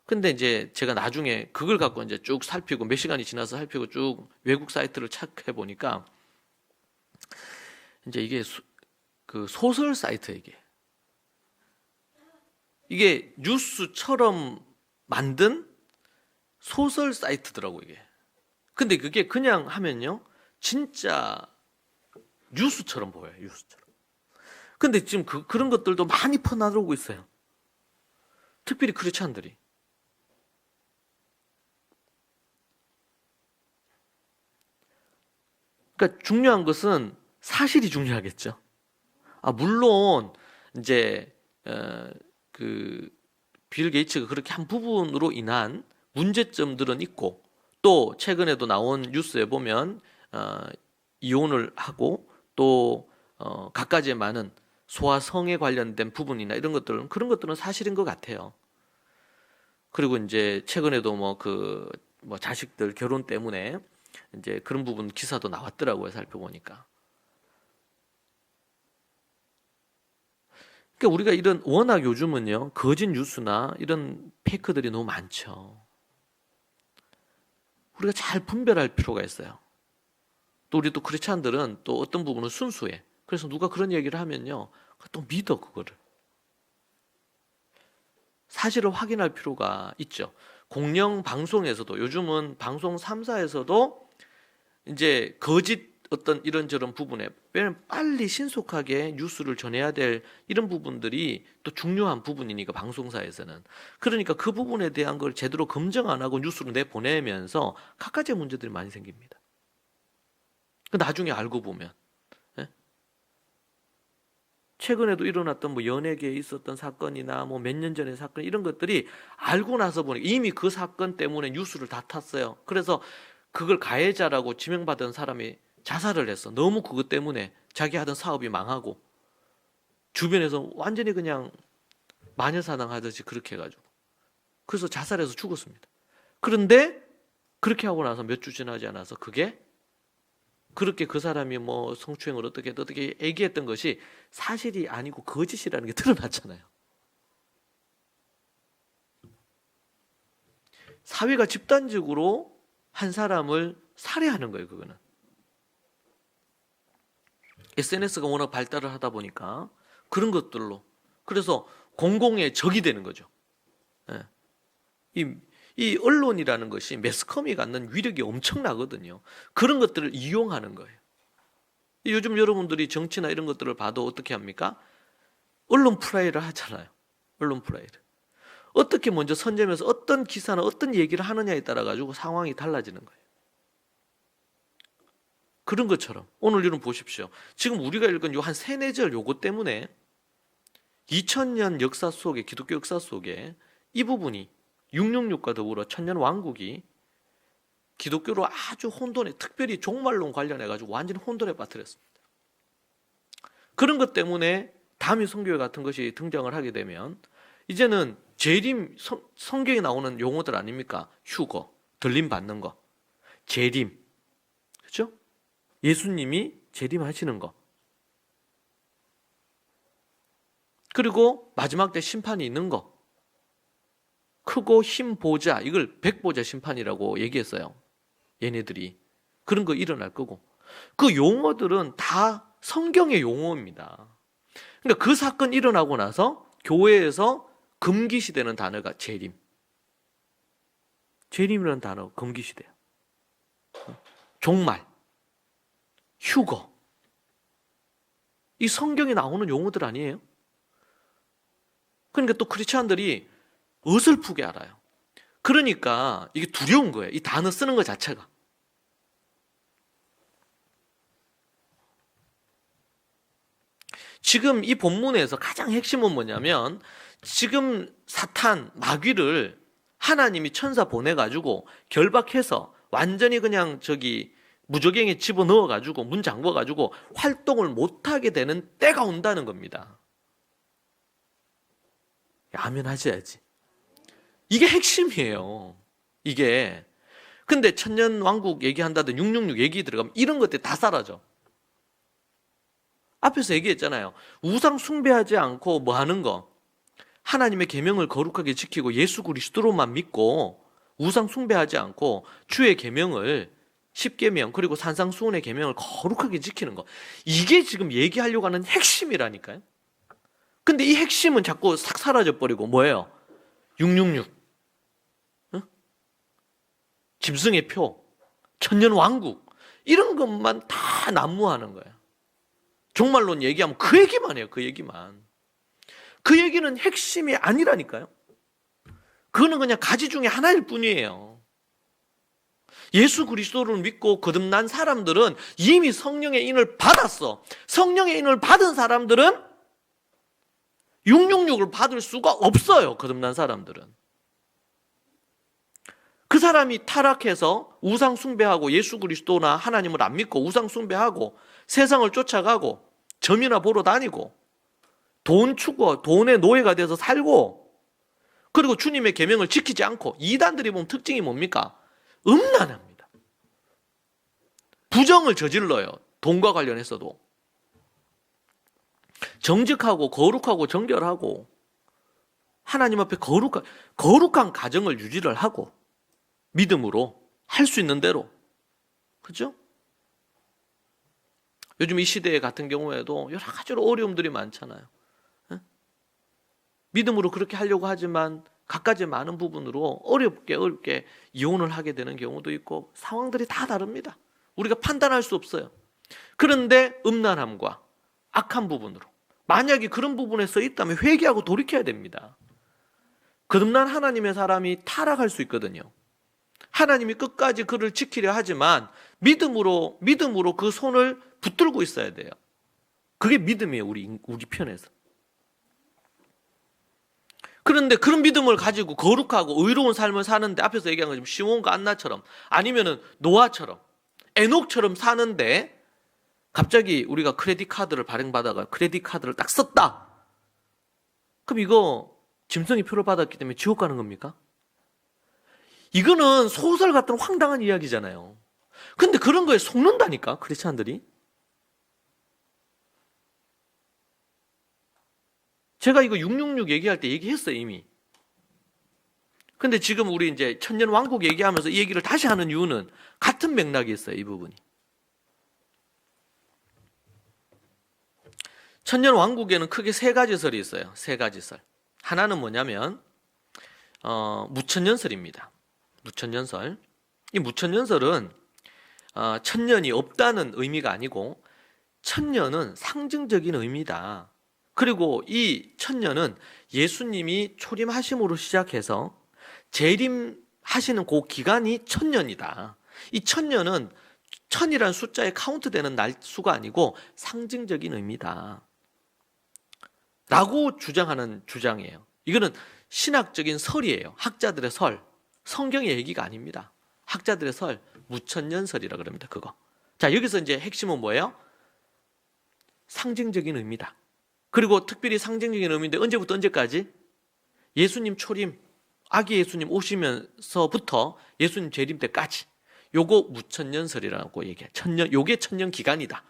근데 이제 제가 나중에 그걸 갖고 이제 쭉 살피고 몇 시간이 지나서 살피고 쭉 외국 사이트를 착해 보니까 이제 이게 그 소설 사이트, 이게 뉴스처럼 만든 소설 사이트더라고 이게. 근데 그게 그냥 하면요 진짜 뉴스처럼 보여요, 뉴스처럼. 근데 지금 그런 것들도 많이 퍼나르고 있어요. 특별히 크리스찬들이. 그러니까 중요한 것은 사실이 중요하겠죠. 물론 이제 빌 게이츠가 그렇게 한 부분으로 인한 문제점들은 있고, 또 최근에도 나온 뉴스에 보면 이혼을 하고 또 갖가지의 많은 소아성에 관련된 부분이나 이런 것들은, 그런 것들은 사실인 것 같아요. 그리고 이제 최근에도 뭐 자식들 결혼 때문에 이제 그런 부분 기사도 나왔더라고요, 살펴보니까. 그러니까 우리가 이런, 워낙 요즘은요 거짓 뉴스나 이런 페이크들이 너무 많죠. 우리가 잘 분별할 필요가 있어요. 또 우리 또 크리스찬들은 또 어떤 부분은 순수해. 그래서 누가 그런 얘기를 하면요 또 믿어. 그거를 사실을 확인할 필요가 있죠. 공영 방송에서도, 요즘은 방송 3사에서도 이제 거짓 어떤 이런저런 부분에, 왜냐면 빨리 신속하게 뉴스를 전해야 될 이런 부분들이 또 중요한 부분이니까, 방송사에서는. 그러니까 그 부분에 대한 걸 제대로 검증 안 하고 뉴스로 내보내면서 갖가지의 문제들이 많이 생깁니다. 나중에 알고 보면, 예? 최근에도 일어났던 뭐 연예계에 있었던 사건이나 뭐 몇 년 전의 사건, 이런 것들이 알고 나서 보니 이미 그 사건 때문에 뉴스를 다 탔어요. 그래서 그걸 가해자라고 지명받은 사람이 자살을 했어. 너무 그것 때문에 자기 하던 사업이 망하고, 주변에서 완전히 그냥 마녀사냥 하듯이 그렇게 해가지고, 그래서 자살해서 죽었습니다. 그런데 그렇게 하고 나서 몇 주 지나지 않아서 그게, 그렇게 그 사람이 뭐 성추행을 어떻게 얘기했던 것이 사실이 아니고 거짓이라는 게 드러났잖아요. 사회가 집단적으로 한 사람을 살해하는 거예요, 그거는. SNS가 워낙 발달을 하다 보니까 그런 것들로, 그래서 공공의 적이 되는 거죠. 예. 이 언론이라는 것이, 매스컴이 갖는 위력이 엄청나거든요. 그런 것들을 이용하는 거예요. 요즘 여러분들이 정치나 이런 것들을 봐도 어떻게 합니까? 언론 프라이를 하잖아요. 언론 프라이를. 어떻게 먼저 선점해서 어떤 기사나 어떤 얘기를 하느냐에 따라 가지고 상황이 달라지는 거예요. 그런 것처럼 오늘 여러분 보십시오. 지금 우리가 읽은 요 한 3-4절 요거 때문에 2000년 역사 속에, 기독교 역사 속에 이 부분이, 666과 더불어 천년 왕국이 기독교로 아주 혼돈에, 특별히 종말론 관련해 가지고 완전히 혼돈에 빠뜨렸습니다. 그런 것 때문에 다미 성교회 같은 것이 등장을 하게 되면, 이제는 재림, 성경에 나오는 용어들 아닙니까? 휴거, 들림 받는 거, 재림, 그렇죠? 예수님이 재림하시는 거, 그리고 마지막 때 심판이 있는 거, 크고 흰 보좌, 이걸 백보좌 심판이라고 얘기했어요. 얘네들이 그런 거 일어날 거고, 그 용어들은 다 성경의 용어입니다. 그러니까 그 사건 일어나고 나서 교회에서 금기시되는 단어가 재림. 재림이라는 단어 금기시돼요. 종말, 휴거, 이 성경에 나오는 용어들 아니에요? 그러니까 또 크리스찬들이 어설프게 알아요. 그러니까 이게 두려운 거예요. 이 단어 쓰는 것 자체가. 지금 이 본문에서 가장 핵심은 뭐냐면, 지금 사탄, 마귀를 하나님이 천사 보내가지고 결박해서 완전히 그냥 무저갱에 집어넣어가지고 문 잠궈가지고 활동을 못하게 되는 때가 온다는 겁니다. 아멘 하셔야지. 이게 핵심이에요. 이게. 근데 천년왕국 얘기한다든 666 얘기 들어가면 이런 것들이 다 사라져. 앞에서 얘기했잖아요. 우상 숭배하지 않고 뭐 하는 거, 하나님의 계명을 거룩하게 지키고 예수 그리스도로만 믿고 우상 숭배하지 않고 주의 계명을, 10계명 그리고 산상수훈의 계명을 거룩하게 지키는 거, 이게 지금 얘기하려고 하는 핵심이라니까요. 근데 이 핵심은 자꾸 싹 사라져버리고 뭐예요? 666, 응? 짐승의 표, 천년왕국, 이런 것만 다 난무하는 거예요. 종말론 얘기하면 그 얘기만 해요. 그 얘기만. 그 얘기는 핵심이 아니라니까요. 그거는 그냥 가지 중에 하나일 뿐이에요. 예수 그리스도를 믿고 거듭난 사람들은 이미 성령의 인을 받았어. 성령의 인을 받은 사람들은 666을 받을 수가 없어요. 거듭난 사람들은. 그 사람이 타락해서 우상 숭배하고 예수 그리스도나 하나님을 안 믿고 우상 숭배하고 세상을 쫓아가고 점이나 보러 다니고 돈 추구, 돈의 노예가 돼서 살고, 그리고 주님의 계명을 지키지 않고, 이단들이 보면 특징이 뭡니까? 음란합니다. 부정을 저질러요. 돈과 관련해서도. 정직하고 거룩하고 정결하고 하나님 앞에 거룩한 가정을 유지를 하고 믿음으로 할 수 있는 대로. 그죠? 요즘 이 시대 같은 경우에도 여러 가지로 어려움들이 많잖아요. 믿음으로 그렇게 하려고 하지만 갖가지 많은 부분으로 어렵게 이혼을 하게 되는 경우도 있고, 상황들이 다 다릅니다. 우리가 판단할 수 없어요. 그런데 음란함과 악한 부분으로, 만약에 그런 부분에 서 있다면 회개하고 돌이켜야 됩니다. 거듭난 하나님의 사람이 타락할 수 있거든요. 하나님이 끝까지 그를 지키려 하지만 믿음으로 그 손을 붙들고 있어야 돼요. 그게 믿음이에요. 우리 편에서. 그런데 그런 믿음을 가지고 거룩하고 의로운 삶을 사는데, 앞에서 얘기한 것처럼 시몬과 안나처럼, 아니면은 노아처럼, 에녹처럼 사는데 갑자기 우리가 크레딧 카드를 발행받아가 크레딧 카드를 딱 썼다. 그럼 이거 짐승의 표를 받았기 때문에 지옥 가는 겁니까? 이거는 소설 같은 황당한 이야기잖아요. 근데 그런 거에 속는다니까, 크리스찬들이. 제가 이거 666 얘기할 때 얘기했어요, 이미. 근데 지금 우리 이제 천년 왕국 얘기하면서 이 얘기를 다시 하는 이유는 같은 맥락이 있어요, 이 부분이. 천년 왕국에는 크게 세 가지 설이 있어요. 세 가지 설. 하나는 뭐냐면 무천년설입니다. 무천년설. 이 무천년설은 천년이 없다는 의미가 아니고 천년은 상징적인 의미다. 그리고 이 천년은 예수님이 초림하심으로 시작해서 재림하시는 그 기간이 천년이다. 이 천년은 천이라는 숫자에 카운트되는 날수가 아니고 상징적인 의미다 라고 주장하는 주장이에요. 이거는 신학적인 설이에요. 학자들의 설, 성경의 얘기가 아닙니다. 학자들의 설, 무천년설이라 그럽니다. 그거. 자, 여기서 이제 핵심은 뭐예요? 상징적인 의미다. 그리고 특별히 상징적인 의미인데 언제부터 언제까지? 예수님 초림, 아기 예수님 오시면서부터 예수님 재림 때까지. 요거 무천년설이라고 얘기해요. 요게 천년 기간이다.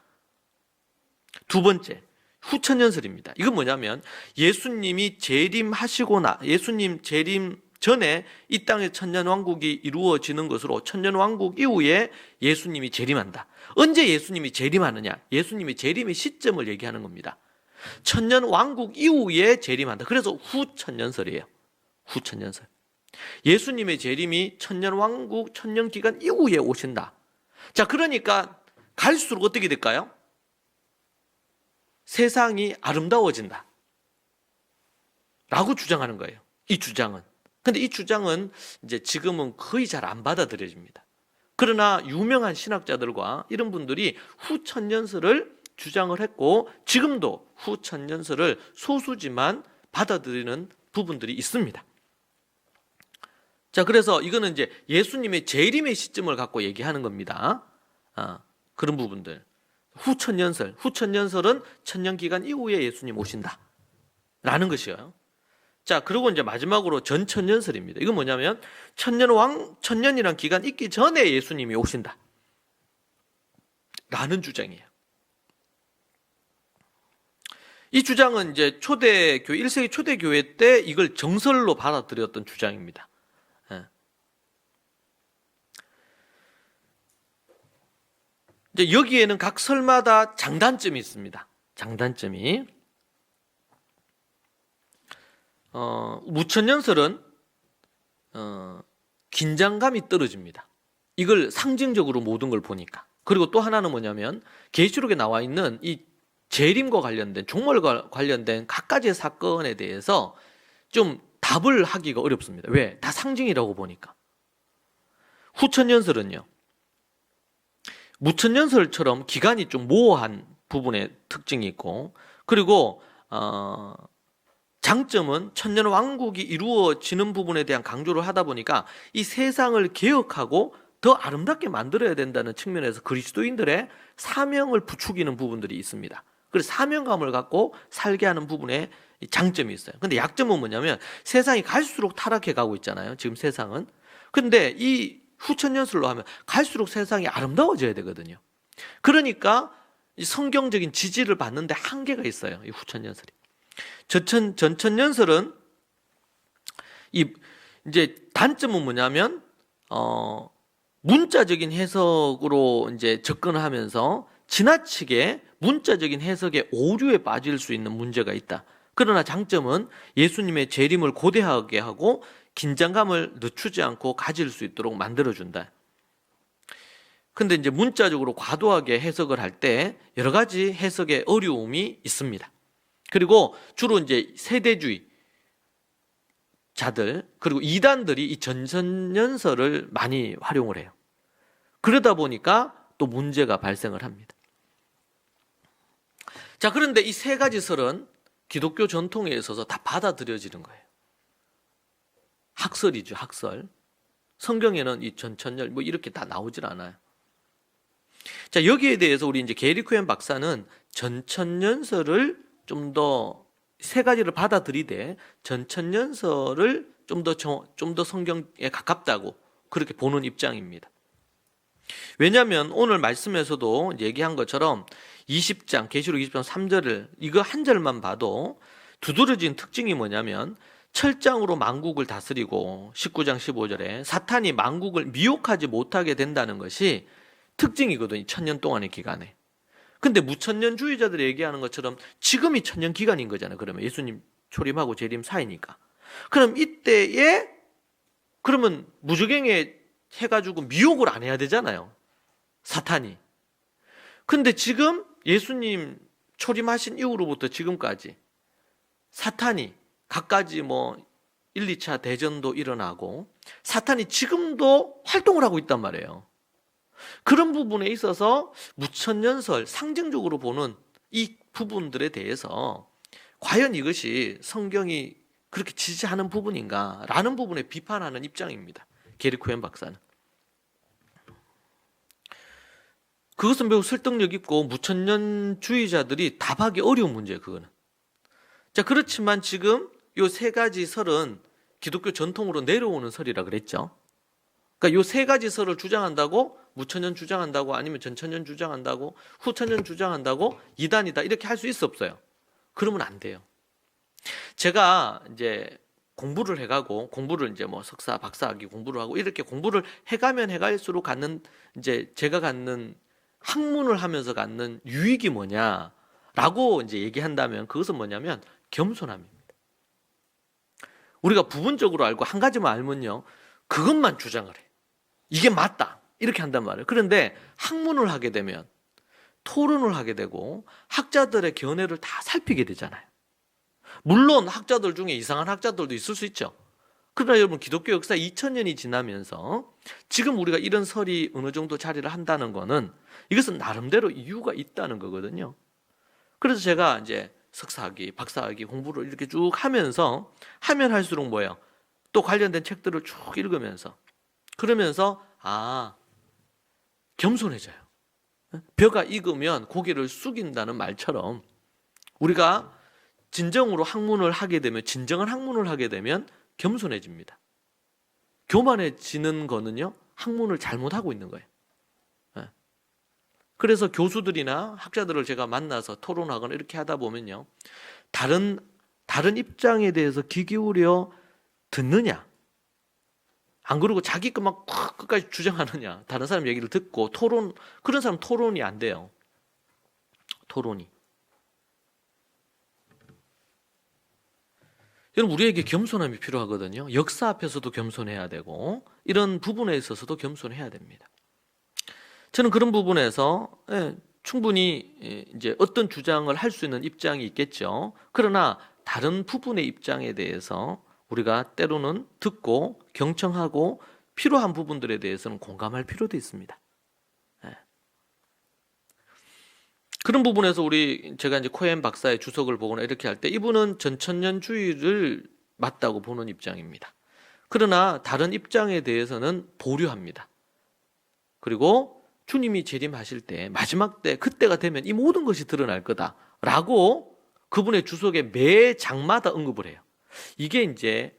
두 번째, 후천년설입니다. 이건 뭐냐면 예수님이 재림하시거나 예수님 재림 전에 이 땅의 천년왕국이 이루어지는 것으로 천년왕국 이후에 예수님이 재림한다. 언제 예수님이 재림하느냐? 예수님이 재림의 시점을 얘기하는 겁니다. 천년왕국 이후에 재림한다. 그래서 후천년설이에요. 후천년설. 예수님의 재림이 천년왕국 천년기간 이후에 오신다. 자, 그러니까 갈수록 어떻게 될까요? 세상이 아름다워진다 라고 주장하는 거예요. 이 주장은. 근데 이 주장은 이제 지금은 거의 잘 안 받아들여집니다. 그러나 유명한 신학자들과 이런 분들이 후천년설을 주장을 했고, 지금도 후천년설을 소수지만 받아들이는 부분들이 있습니다. 자, 그래서 이거는 이제 예수님의 재림의 시점을 갖고 얘기하는 겁니다. 그런 부분들. 후천년설은 천년기간 이후에 예수님 오신다 라는 것이에요. 자, 그리고 이제 마지막으로 전천년설입니다. 이건 뭐냐면 천년이란 기간 있기 전에 예수님이 오신다 라는 주장이에요. 이 주장은 이제 1세기 초대교회 때 이걸 정설로 받아들였던 주장입니다. 이제 여기에는 각 설마다 장단점이 있습니다. 장단점이. 무천년설은 긴장감이 떨어집니다. 이걸 상징적으로 모든 걸 보니까. 그리고 또 하나는 뭐냐면 계시록에 나와 있는 이 재림과 관련된, 종말과 관련된 각가지의 사건에 대해서 좀 답을 하기가 어렵습니다. 왜? 다 상징이라고 보니까. 후천연설은요, 무천연설처럼 기간이 좀 모호한 부분의 특징이 있고, 그리고 장점은 천년왕국이 이루어지는 부분에 대한 강조를 하다 보니까 이 세상을 개혁하고 더 아름답게 만들어야 된다는 측면에서 그리스도인들의 사명을 부추기는 부분들이 있습니다. 그래서 사명감을 갖고 살게 하는 부분에 장점이 있어요. 근데 약점은 뭐냐면 세상이 갈수록 타락해 가고 있잖아요. 지금 세상은. 근데 이 후천연설로 하면 갈수록 세상이 아름다워져야 되거든요. 그러니까 이 성경적인 지지를 받는데 한계가 있어요. 이 후천연설이. 전천연설은 이제 단점은 뭐냐면 문자적인 해석으로 이제 접근하면서 지나치게 문자적인 해석에 오류에 빠질 수 있는 문제가 있다. 그러나 장점은 예수님의 재림을 고대하게 하고 긴장감을 늦추지 않고 가질 수 있도록 만들어준다. 근데 이제 문자적으로 과도하게 해석을 할 때 여러 가지 해석의 어려움이 있습니다. 그리고 주로 이제 세대주의 자들 그리고 이단들이 이 전천연설을 많이 활용을 해요. 그러다 보니까 또 문제가 발생을 합니다. 자, 그런데 이 세 가지 설은 기독교 전통에 있어서 다 받아들여지는 거예요. 학설이죠, 학설. 성경에는 이 전천열 뭐 이렇게 다 나오질 않아요. 자, 여기에 대해서 우리 이제 게리 코엔 박사는 전천연설을 좀 더 세 가지를 받아들이되 전천연설을 좀 더 성경에 가깝다고 그렇게 보는 입장입니다. 왜냐하면 오늘 말씀에서도 얘기한 것처럼 20장 계시록 20장 3절을 이거 한 절만 봐도 두드러진 특징이 뭐냐면 철장으로 만국을 다스리고 19장 15절에 사탄이 만국을 미혹하지 못하게 된다는 것이 특징이거든요. 1000년 동안의 기간에. 근데 무천년주의자들이 얘기하는 것처럼 지금이 천년 기간인 거잖아요. 그러면 예수님 초림하고 재림 사이니까. 그럼 이때에 그러면 무저갱에 해가지고 미혹을 안 해야 되잖아요. 사탄이. 근데 지금 예수님 초림하신 이후로부터 지금까지 사탄이 갖가지 뭐 1, 2차 대전도 일어나고 사탄이 지금도 활동을 하고 있단 말이에요. 그런 부분에 있어서 무천연설 상징적으로 보는 이 부분들에 대해서 과연 이것이 성경이 그렇게 지지하는 부분인가 라는 부분에 비판하는 입장입니다. 게리 코엔 박사는. 그것은 매우 설득력 있고 무천년주의자들이 답하기 어려운 문제예요. 그거는. 자, 그렇지만 지금 요 세 가지 설은 기독교 전통으로 내려오는 설이라 그랬죠. 그러니까 요 세 가지 설을 주장한다고 무천년 주장한다고 아니면 전천년 주장한다고 후천년 주장한다고 이단이다 이렇게 할 수 있어 없어요? 그러면 안 돼요. 제가 이제 공부를 해가고 공부를 이제 뭐 석사, 박사학위 공부를 하고 이렇게 공부를 해가면 해갈수록 갖는 이제 제가 갖는 학문을 하면서 갖는 유익이 뭐냐라고 이제 얘기한다면 그것은 뭐냐면 겸손함입니다. 우리가 부분적으로 알고 한 가지만 알면요 그것만 주장을 해. 이게 맞다 이렇게 한단 말이에요. 그런데 학문을 하게 되면 토론을 하게 되고 학자들의 견해를 다 살피게 되잖아요. 물론 학자들 중에 이상한 학자들도 있을 수 있죠. 그러나 여러분 기독교 역사 2000년이 지나면서 지금 우리가 이런 설이 어느 정도 자리를 한다는 거는 이것은 나름대로 이유가 있다는 거거든요. 그래서 제가 이제 석사학위, 박사학위 공부를 이렇게 쭉 하면서 하면 할수록 뭐예요? 또 관련된 책들을 쭉 읽으면서 그러면서 겸손해져요. 벼가 익으면 고개를 숙인다는 말처럼 우리가 진정으로 학문을 하게 되면 진정한 학문을 하게 되면 겸손해집니다. 교만해지는 거는요 학문을 잘못하고 있는 거예요. 그래서 교수들이나 학자들을 제가 만나서 토론하거나 이렇게 하다 보면요 다른 입장에 대해서 귀 기울여 듣느냐 안 그러고 자기 것만 끝까지 주장하느냐 다른 사람 얘기를 듣고 그런 사람 토론이 안 돼요. 토론이. 여러분 우리에게 겸손함이 필요하거든요. 역사 앞에서도 겸손해야 되고 이런 부분에 있어서도 겸손해야 됩니다. 저는 그런 부분에서 충분히 이제 어떤 주장을 할 수 있는 입장이 있겠죠. 그러나 다른 부분의 입장에 대해서 우리가 때로는 듣고 경청하고 필요한 부분들에 대해서는 공감할 필요도 있습니다. 예. 그런 부분에서 제가 이제 코엔 박사의 주석을 보거나 이렇게 할 때 이분은 전천년주의를 맞다고 보는 입장입니다. 그러나 다른 입장에 대해서는 보류합니다. 그리고 주님이 재림하실 때 마지막 때 그때가 되면 이 모든 것이 드러날 거다라고 그분의 주석에 매 장마다 언급을 해요. 이게 이제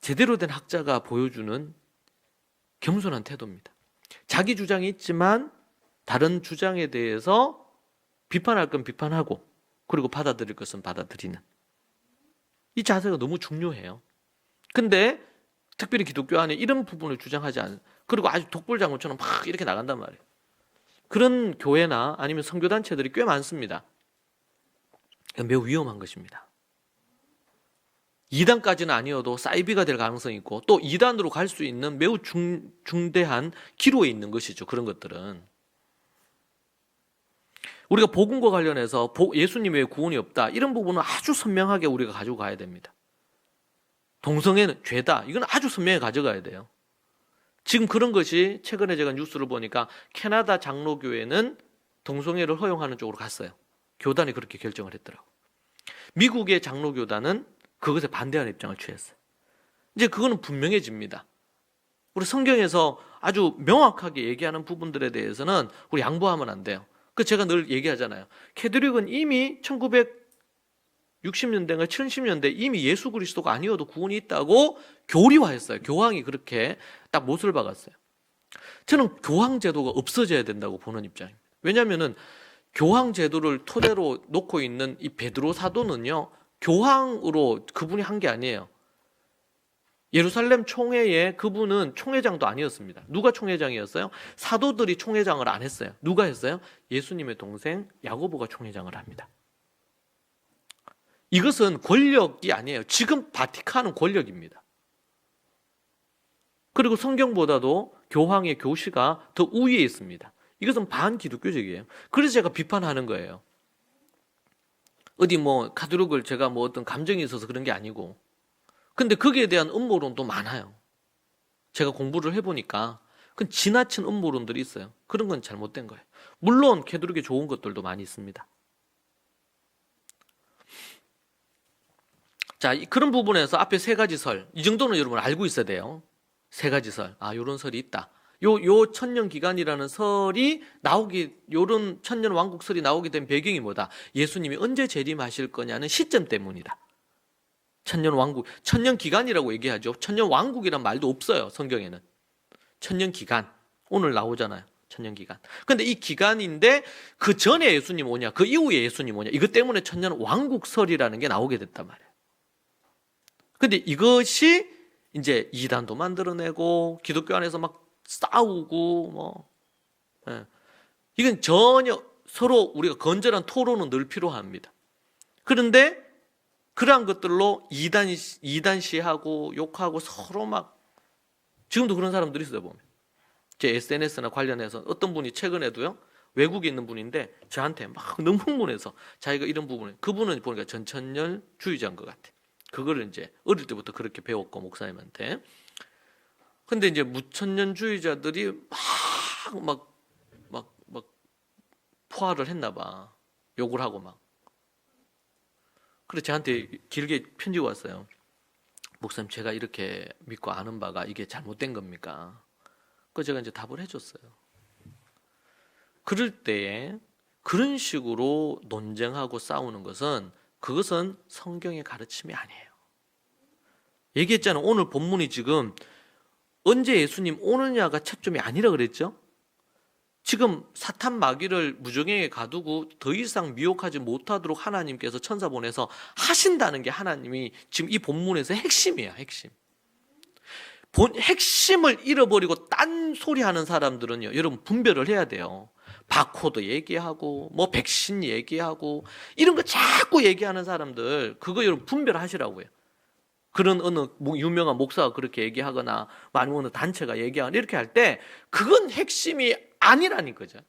제대로 된 학자가 보여주는 겸손한 태도입니다. 자기 주장이 있지만 다른 주장에 대해서 비판할 건 비판하고 그리고 받아들일 것은 받아들이는 이 자세가 너무 중요해요. 근데 특별히 기독교 안에 이런 부분을 주장하지 않은, 그리고 아주 독불장군처럼 막 이렇게 나간단 말이에요. 그런 교회나 아니면 선교단체들이 꽤 많습니다. 매우 위험한 것입니다. 2단까지는 아니어도 사이비가 될 가능성이 있고 또 2단으로 갈 수 있는 매우 중대한 기로에 있는 것이죠. 그런 것들은 우리가 복음과 관련해서 예수님 외에 구원이 없다 이런 부분은 아주 선명하게 우리가 가지고 가야 됩니다. 동성애는 죄다 이건 아주 선명하게 가져가야 돼요. 지금 그런 것이 최근에 제가 뉴스를 보니까 캐나다 장로교회는 동성애를 허용하는 쪽으로 갔어요. 교단이 그렇게 결정을 했더라고요. 미국의 장로교단은 그것에 반대하는 입장을 취했어요. 이제 그거는 분명해집니다. 우리 성경에서 아주 명확하게 얘기하는 부분들에 대해서는 우리 양보하면 안 돼요. 그 제가 늘 얘기하잖아요. 캐톨릭은 이미 1960년대인가 70년대 이미 예수 그리스도가 아니어도 구원이 있다고 교리화했어요. 교황이 그렇게 딱 못을 박았어요. 저는 교황 제도가 없어져야 된다고 보는 입장입니다. 왜냐하면은 교황 제도를 토대로 놓고 있는 이 베드로 사도는요, 교황으로 그분이 한 게 아니에요. 예루살렘 총회에 그분은 총회장도 아니었습니다. 누가 총회장이었어요? 사도들이 총회장을 안 했어요. 누가 했어요? 예수님의 동생 야고보가 총회장을 합니다. 이것은 권력이 아니에요. 지금 바티칸은 권력입니다. 그리고 성경보다도 교황의 교시가 더 우위에 있습니다. 이것은 반기독교적이에요. 그래서 제가 비판하는 거예요. 어디 가톨릭을 제가 어떤 감정이 있어서 그런 게 아니고, 근데 거기에 대한 음모론도 많아요. 제가 공부를 해보니까 그건 지나친 음모론들이 있어요. 그런 건 잘못된 거예요. 물론 캐톨릭에 좋은 것들도 많이 있습니다. 자, 그런 부분에서 앞에 세 가지 설, 이 정도는 여러분 알고 있어야 돼요. 세 가지 설, 요런 설이 있다. 요 천년기간이라는 설이 요런 천년왕국설이 나오게 된 배경이 뭐다? 예수님이 언제 재림하실 거냐는 시점 때문이다. 천년기간이라고 얘기하죠. 천년왕국이란 말도 없어요, 성경에는. 천년기간, 오늘 나오잖아요. 천년기간. 근데 이 기간인데 그 전에 예수님 오냐, 그 이후에 예수님 오냐, 이것 때문에 천년왕국설이라는 게 나오게 됐단 말이에요. 근데 이것이 이제 이단도 만들어내고 기독교 안에서 막 싸우고 이건 전혀 서로 우리가 건전한 토론은 늘 필요합니다. 그런데 그러한 것들로 이단시하고 욕하고 서로 막 지금도 그런 사람들이 있어요. 보면 제 SNS나 관련해서 어떤 분이 최근에도요, 외국에 있는 분인데 저한테 막 너무 흥분해서 자기가 이런 부분에, 그분은 보니까 전천년주의자인 것 같아. 그거를 이제 어릴 때부터 그렇게 배웠고 목사님한테. 근데 이제 무천년주의자들이 막 포화를 했나 봐. 욕을 하고 막. 그래서 저한테 길게 편지가 왔어요. 목사님, 제가 이렇게 믿고 아는 바가 이게 잘못된 겁니까? 그래서 제가 이제 답을 해줬어요. 그럴 때에 그런 식으로 논쟁하고 싸우는 것은 그것은 성경의 가르침이 아니에요. 얘기했잖아요. 오늘 본문이 지금 언제 예수님 오느냐가 채점이 아니라 그랬죠? 지금 사탄 마귀를 무정행에 가두고 더 이상 미혹하지 못하도록 하나님께서 천사 보내서 하신다는 게 하나님이 지금 이 본문에서 핵심이에요. 핵심. 핵심을 잃어버리고 딴 소리 하는 사람들은요, 여러분 분별을 해야 돼요. 바코드 얘기하고 백신 얘기하고 이런 거 자꾸 얘기하는 사람들, 그거 여러분 분별하시라고요. 그런 어느 유명한 목사가 그렇게 얘기하거나 아니면 어느 단체가 얘기하거나 이렇게 할 때 그건 핵심이 아니라는 거죠.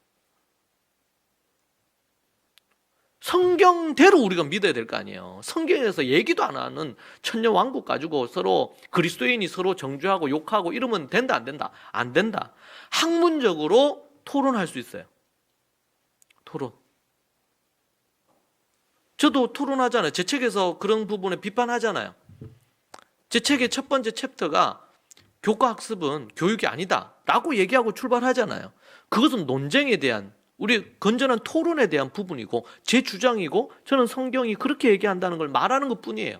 성경대로 우리가 믿어야 될 거 아니에요. 성경에서 얘기도 안 하는 천년왕국 가지고 서로 그리스도인이 서로 정죄하고 욕하고 이러면 된다 안 된다? 안 된다. 학문적으로 토론할 수 있어요. 토론. 저도 토론하잖아요. 제 책에서 그런 부분에 비판하잖아요. 제 책의 첫 번째 챕터가 교과학습은 교육이 아니다 라고 얘기하고 출발하잖아요. 그것은 논쟁에 대한, 우리 건전한 토론에 대한 부분이고 제 주장이고 저는 성경이 그렇게 얘기한다는 걸 말하는 것 뿐이에요.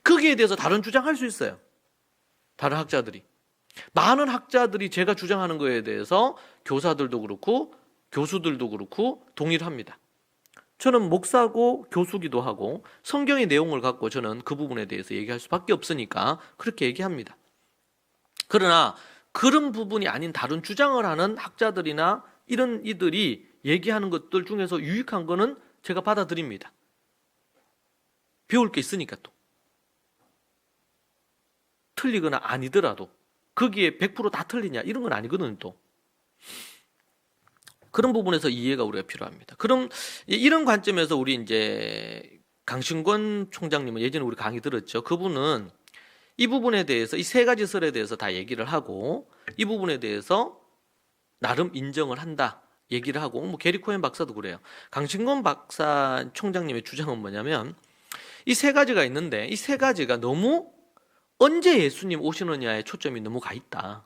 거기에 대해서 다른 주장할 수 있어요. 다른 학자들이. 많은 학자들이 제가 주장하는 거에 대해서 교사들도 그렇고 교수들도 그렇고 동의를 합니다. 저는 목사고 교수기도 하고 성경의 내용을 갖고 저는 그 부분에 대해서 얘기할 수밖에 없으니까 그렇게 얘기합니다. 그러나 그런 부분이 아닌 다른 주장을 하는 학자들이나 이런 이들이 얘기하는 것들 중에서 유익한 거는 제가 받아들입니다. 배울 게 있으니까 또. 틀리거나 아니더라도 거기에 100% 다 틀리냐 이런 건 아니거든요 또. 그런 부분에서 이해가 우리가 필요합니다. 그럼 이런 관점에서 우리 이제 강신권 총장님은 예전에 우리 강의 들었죠. 그분은 이 부분에 대해서 이 세 가지 설에 대해서 다 얘기를 하고 이 부분에 대해서 나름 인정을 한다 얘기를 하고 뭐 게리 코엔 박사도 그래요. 강신권 박사 총장님의 주장은 뭐냐면 이 세 가지가 있는데 이 세 가지가 너무 언제 예수님 오시느냐에 초점이 너무 가 있다.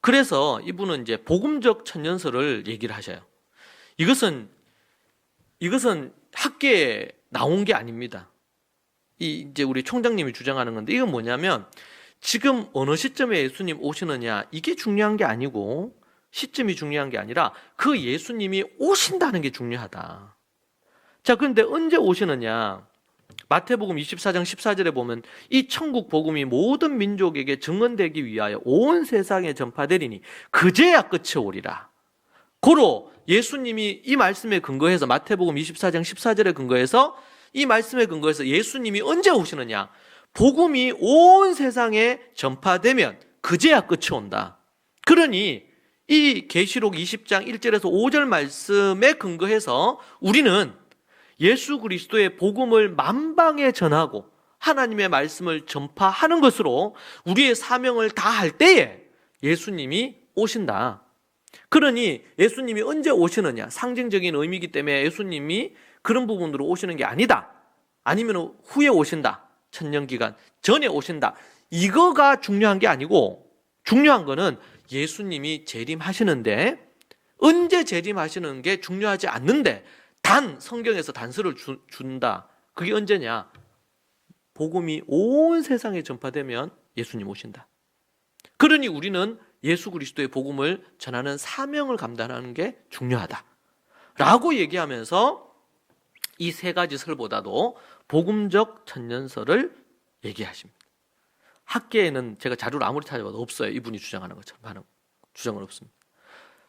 그래서 이분은 이제 복음적 천년설을 얘기를 하셔요. 이것은 학계에 나온 게 아닙니다. 이제 우리 총장님이 주장하는 건데 이건 뭐냐면 지금 어느 시점에 예수님 오시느냐 이게 중요한 게 아니고 시점이 중요한 게 아니라 그 예수님이 오신다는 게 중요하다. 자, 그런데 언제 오시느냐? 마태복음 24장 14절에 보면 이 천국 복음이 모든 민족에게 증언되기 위하여 온 세상에 전파되리니 그제야 끝이 오리라. 고로 예수님이 이 말씀에 근거해서 마태복음 24장 14절에 근거해서 이 말씀에 근거해서 예수님이 언제 오시느냐? 복음이 온 세상에 전파되면 그제야 끝이 온다. 그러니 이 계시록 20장 1절에서 5절 말씀에 근거해서 우리는 예수 그리스도의 복음을 만방에 전하고 하나님의 말씀을 전파하는 것으로 우리의 사명을 다할 때에 예수님이 오신다. 그러니 예수님이 언제 오시느냐? 상징적인 의미이기 때문에 예수님이 그런 부분으로 오시는 게 아니다. 아니면 후에 오신다. 천년기간 전에 오신다. 이거가 중요한 게 아니고 중요한 거는 예수님이 재림하시는데 언제 재림하시는 게 중요하지 않는데 단 성경에서 단서를 준다. 그게 언제냐? 복음이 온 세상에 전파되면 예수님 오신다. 그러니 우리는 예수 그리스도의 복음을 전하는 사명을 감당하는 게 중요하다 라고 얘기하면서 이 세 가지 설보다도 복음적 천년설을 얘기하십니다. 학계에는 제가 자료를 아무리 찾아봐도 없어요. 이분이 주장하는 것처럼 하는 주장은 없습니다.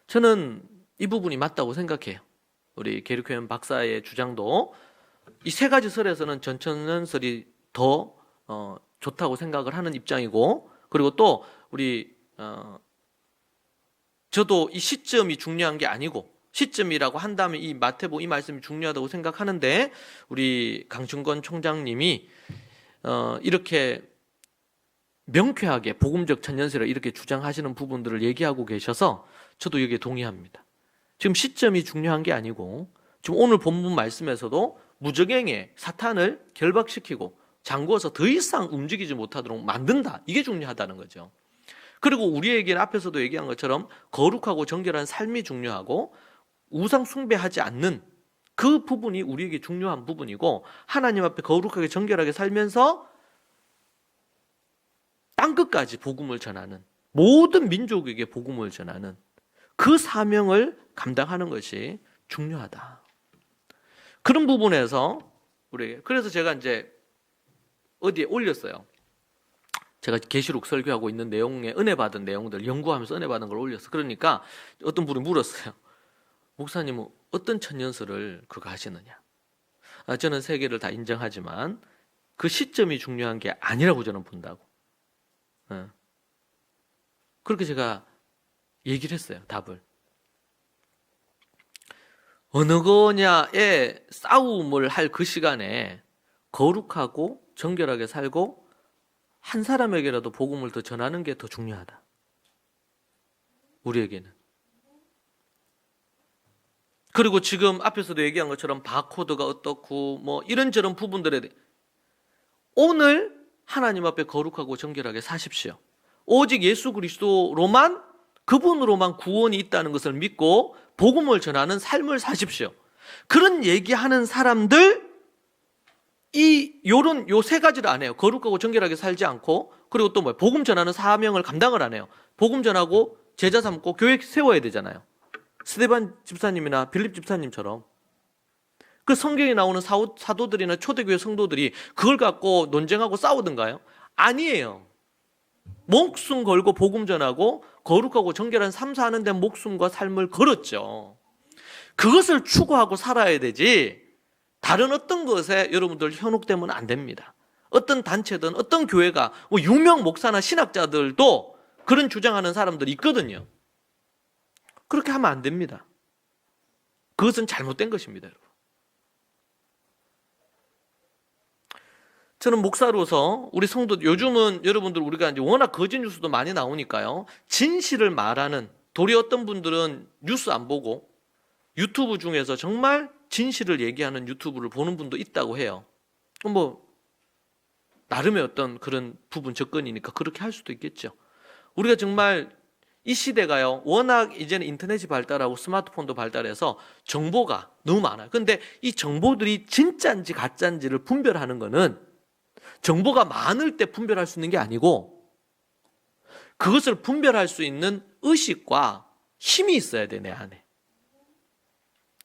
저는 이 부분이 맞다고 생각해요. 우리 게리 코엔 박사의 주장도 이 세 가지 설에서는 전천년설이 더 좋다고 생각을 하는 입장이고, 그리고 또 우리 저도 이 시점이 중요한 게 아니고 시점이라고 한다면 이 마태복음 이 말씀이 중요하다고 생각하는데 우리 강충건 총장님이 이렇게 명쾌하게 복음적 천년설을 이렇게 주장하시는 부분들을 얘기하고 계셔서 저도 여기에 동의합니다. 지금 시점이 중요한 게 아니고 지금 오늘 본문 말씀에서도 무저갱에 사탄을 결박시키고 잠궈서 더 이상 움직이지 못하도록 만든다. 이게 중요하다는 거죠. 그리고 우리에게는 앞에서도 얘기한 것처럼 거룩하고 정결한 삶이 중요하고 우상 숭배하지 않는 그 부분이 우리에게 중요한 부분이고 하나님 앞에 거룩하게 정결하게 살면서 땅끝까지 복음을 전하는 모든 민족에게 복음을 전하는 그 사명을 감당하는 것이 중요하다. 그런 부분에서 그래서 제가 이제 어디에 올렸어요. 제가 계시록 설교하고 있는 내용에 은혜 받은 내용들 연구하면서 은혜 받은 걸 올렸어. 그러니까 어떤 분이 물었어요. 목사님은 어떤 천년설을 그거 하시느냐? 저는 세 개를 다 인정하지만 그 시점이 중요한 게 아니라고 저는 본다고. 그렇게 제가 얘기를 했어요. 답을. 어느 거냐에 싸움을 할 그 시간에 거룩하고 정결하게 살고 한 사람에게라도 복음을 더 전하는 게 더 중요하다. 우리에게는. 그리고 지금 앞에서도 얘기한 것처럼 바코드가 어떻고 뭐 이런저런 부분들에 대해 오늘 하나님 앞에 거룩하고 정결하게 사십시오. 오직 예수 그리스도로만, 그분으로만 구원이 있다는 것을 믿고 복음을 전하는 삶을 사십시오. 그런 얘기하는 사람들 요 세 가지를 안 해요. 거룩하고 정결하게 살지 않고, 그리고 또 복음 전하는 사명을 감당을 안 해요. 복음 전하고 제자 삼고 교회 세워야 되잖아요. 스데반 집사님이나 빌립 집사님처럼. 그 성경에 나오는 사도들이나 초대교회 성도들이 그걸 갖고 논쟁하고 싸우던가요? 아니에요. 목숨 걸고 복음 전하고 거룩하고 정결한 삶 사는 데 목숨과 삶을 걸었죠. 그것을 추구하고 살아야 되지, 다른 어떤 것에 여러분들 현혹되면 안 됩니다. 어떤 단체든 어떤 교회가 유명 목사나 신학자들도 그런 주장하는 사람들이 있거든요. 그렇게 하면 안 됩니다. 그것은 잘못된 것입니다, 여러분. 저는 목사로서 우리 성도, 요즘은 여러분들 우리가 이제 워낙 거짓 뉴스도 많이 나오니까요. 진실을 말하는, 도리 어떤 분들은 뉴스 안 보고 유튜브 중에서 정말 진실을 얘기하는 유튜브를 보는 분도 있다고 해요. 나름의 어떤 그런 부분 접근이니까 그렇게 할 수도 있겠죠. 우리가 정말 이 시대가요, 워낙 이제는 인터넷이 발달하고 스마트폰도 발달해서 정보가 너무 많아요. 근데 이 정보들이 진짜인지 가짜인지를 분별하는 거는 정보가 많을 때 분별할 수 있는 게 아니고, 그것을 분별할 수 있는 의식과 힘이 있어야 돼, 내 안에.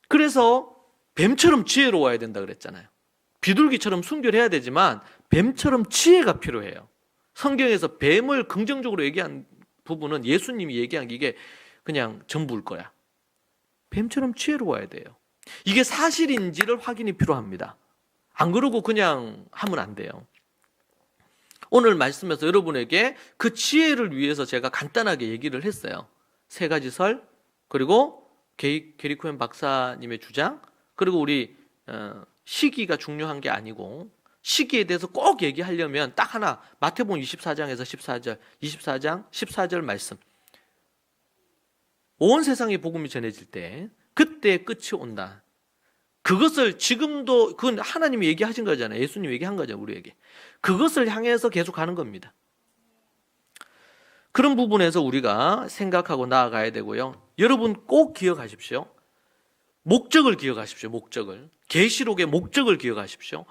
그래서 뱀처럼 지혜로워야 된다 그랬잖아요. 비둘기처럼 순결해야 되지만 뱀처럼 지혜가 필요해요. 성경에서 뱀을 긍정적으로 얘기한 부분은 예수님이 얘기한 게 이게 그냥 전부일 거야. 뱀처럼 지혜로워야 돼요. 이게 사실인지를 확인이 필요합니다. 안 그러고 그냥 하면 안 돼요. 오늘 말씀에서 여러분에게 그 지혜를 위해서 제가 간단하게 얘기를 했어요. 세 가지 설, 그리고 게리 코헨 박사님의 주장, 그리고 우리 시기가 중요한 게 아니고 시기에 대해서 꼭 얘기하려면 딱 하나, 마태복음 24장에서 14절, 24장 14절 말씀. 온 세상에 복음이 전해질 때 그때 끝이 온다. 그것을 지금도, 그건 하나님이 얘기하신 거잖아요. 예수님이 얘기한 거죠, 우리에게. 그것을 향해서 계속 가는 겁니다. 그런 부분에서 우리가 생각하고 나아가야 되고요. 여러분 꼭 기억하십시오. 목적을 기억하십시오. 목적을. 계시록의 목적을 기억하십시오.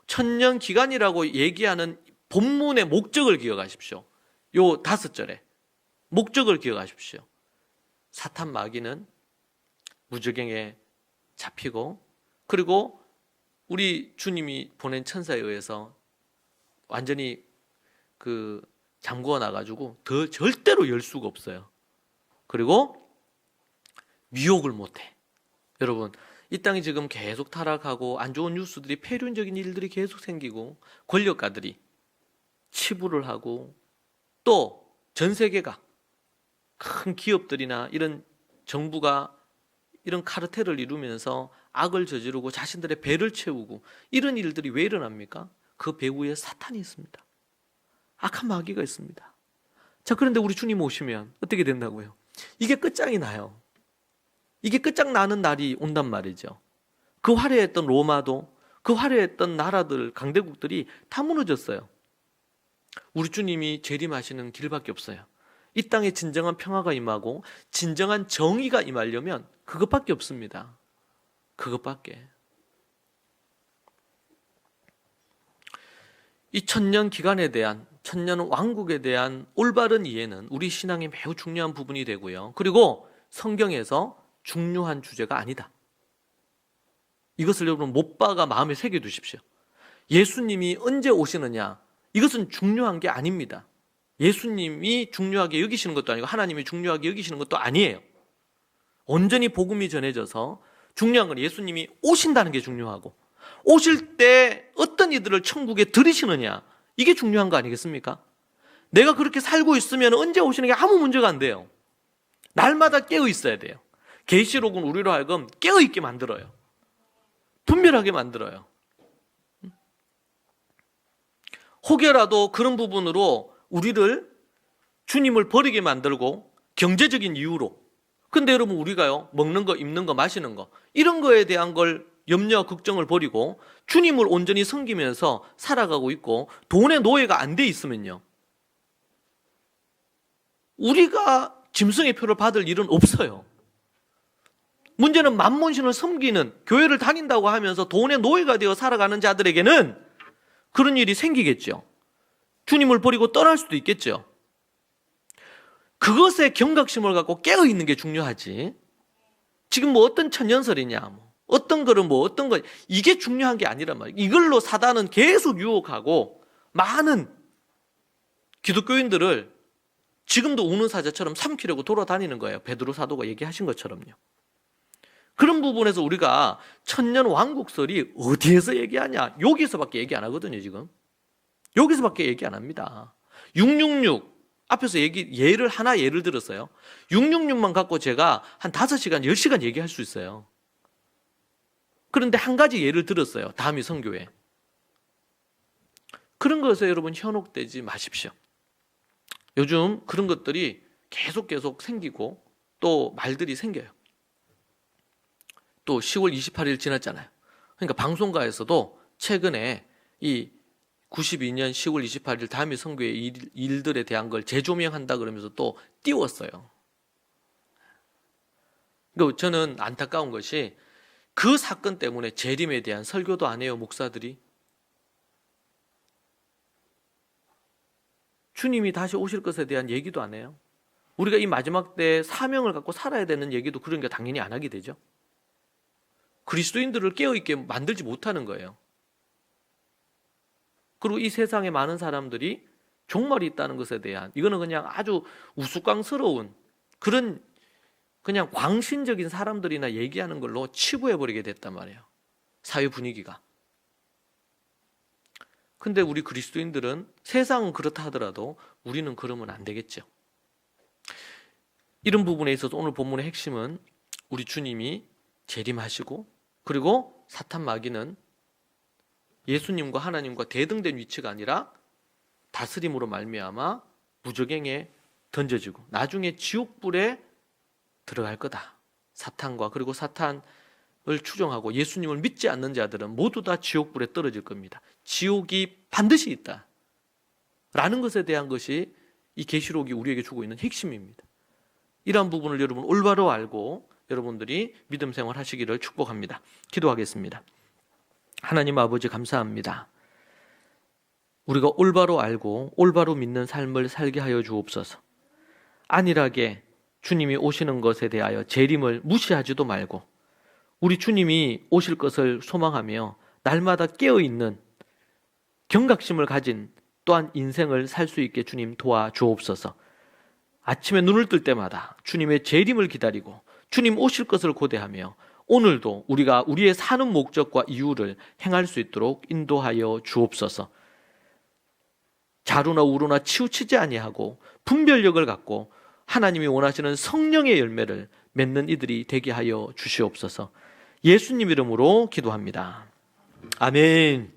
천년 기간이라고 얘기하는 본문의 목적을 기억하십시오. 요 5절에 목적을 기억하십시오. 사탄 마귀는 무저갱에 잡히고, 그리고 우리 주님이 보낸 천사에 의해서 완전히 잠궈 놔가지고 더 절대로 열 수가 없어요. 그리고 미혹을 못해. 여러분, 이 땅이 지금 계속 타락하고 안 좋은 뉴스들이, 폐륜적인 일들이 계속 생기고, 권력가들이 치부를 하고, 또 전 세계가 큰 기업들이나 이런 정부가 이런 카르텔을 이루면서 악을 저지르고 자신들의 배를 채우고, 이런 일들이 왜 일어납니까? 그 배후에 사탄이 있습니다. 악한 마귀가 있습니다. 자, 그런데 우리 주님 오시면 어떻게 된다고요? 이게 끝장이 나요. 이게 끝장나는 날이 온단 말이죠. 그 화려했던 로마도, 그 화려했던 나라들, 강대국들이 다 무너졌어요. 우리 주님이 재림하시는 길밖에 없어요. 이 땅에 진정한 평화가 임하고 진정한 정의가 임하려면 그것밖에 없습니다. 그것밖에. 이 천년 기간에 대한, 천년 왕국에 대한 올바른 이해는 우리 신앙의 매우 중요한 부분이 되고요. 그리고 성경에서 중요한 주제가 아니다. 이것을 여러분 못 박아 마음에 새겨두십시오. 예수님이 언제 오시느냐, 이것은 중요한 게 아닙니다. 예수님이 중요하게 여기시는 것도 아니고 하나님이 중요하게 여기시는 것도 아니에요. 온전히 복음이 전해져서 중요한 건 예수님이 오신다는 게 중요하고, 오실 때 어떤 이들을 천국에 들이시느냐, 이게 중요한 거 아니겠습니까? 내가 그렇게 살고 있으면 언제 오시는 게 아무 문제가 안 돼요. 날마다 깨어 있어야 돼요. 계시록은 우리로 하여금 깨어있게 만들어요. 분별하게 만들어요. 혹여라도 그런 부분으로 우리를 주님을 버리게 만들고 경제적인 이유로, 근데 여러분 우리가요 먹는 거, 입는 거, 마시는 거 이런 거에 대한 걸 염려, 걱정을 버리고 주님을 온전히 섬기면서 살아가고 있고 돈의 노예가 안 돼 있으면요, 우리가 짐승의 표를 받을 일은 없어요. 문제는 만몬신을 섬기는, 교회를 다닌다고 하면서 돈의 노예가 되어 살아가는 자들에게는 그런 일이 생기겠죠. 주님을 버리고 떠날 수도 있겠죠. 그것에 경각심을 갖고 깨어있는 게 중요하지, 지금 뭐 어떤 천연설이냐, 어떤 거를 어떤 거, 이게 중요한 게 아니란 말이에요. 이걸로 사단은 계속 유혹하고 많은 기독교인들을 지금도 우는 사자처럼 삼키려고 돌아다니는 거예요. 베드로 사도가 얘기하신 것처럼요. 그런 부분에서 우리가 천년 왕국설이 어디에서 얘기하냐? 여기서밖에 얘기 안 하거든요, 지금. 여기서밖에 얘기 안 합니다. 666 앞에서 예를 들었어요. 666만 갖고 제가 한 5시간, 10시간 얘기할 수 있어요. 그런데 한 가지 예를 들었어요. 다음이 선교회. 그런 것에 여러분 현혹되지 마십시오. 요즘 그런 것들이 계속 생기고 또 말들이 생겨요. 또 10월 28일 지났잖아요. 그러니까 방송가에서도 최근에 이 92년 10월 28일 다미 선교의 일들에 대한 걸 재조명한다 그러면서 또 띄웠어요. 그러니까 저는 안타까운 것이 그 사건 때문에 재림에 대한 설교도 안 해요, 목사들이. 주님이 다시 오실 것에 대한 얘기도 안 해요. 우리가 이 마지막 때 사명을 갖고 살아야 되는 얘기도 그러니까 당연히 안 하게 되죠. 그리스도인들을 깨어있게 만들지 못하는 거예요. 그리고 이 세상에 많은 사람들이 종말이 있다는 것에 대한, 이거는 그냥 아주 우스꽝스러운 그런 그냥 광신적인 사람들이나 얘기하는 걸로 치부해버리게 됐단 말이에요, 사회 분위기가. 근데 우리 그리스도인들은, 세상은 그렇다 하더라도 우리는 그러면 안 되겠죠. 이런 부분에 있어서 오늘 본문의 핵심은 우리 주님이 재림하시고, 그리고 사탄 마귀는 예수님과 하나님과 대등된 위치가 아니라 다스림으로 말미암아 무저갱에 던져지고 나중에 지옥불에 들어갈 거다. 사탄과, 그리고 사탄을 추종하고 예수님을 믿지 않는 자들은 모두 다 지옥불에 떨어질 겁니다. 지옥이 반드시 있다 라는 것에 대한 것이 이 계시록이 우리에게 주고 있는 핵심입니다. 이러한 부분을 여러분 올바로 알고 여러분들이 믿음 생활 하시기를 축복합니다. 기도하겠습니다. 하나님 아버지, 감사합니다. 우리가 올바로 알고 올바로 믿는 삶을 살게 하여 주옵소서. 안일하게 주님이 오시는 것에 대하여 재림을 무시하지도 말고 우리 주님이 오실 것을 소망하며 날마다 깨어있는 경각심을 가진 또한 인생을 살 수 있게 주님 도와주옵소서. 아침에 눈을 뜰 때마다 주님의 재림을 기다리고 주님 오실 것을 고대하며 오늘도 우리가 우리의 사는 목적과 이유를 행할 수 있도록 인도하여 주옵소서. 자루나 우루나 치우치지 아니하고 분별력을 갖고 하나님이 원하시는 성령의 열매를 맺는 이들이 되게 하여 주시옵소서. 예수님 이름으로 기도합니다. 아멘.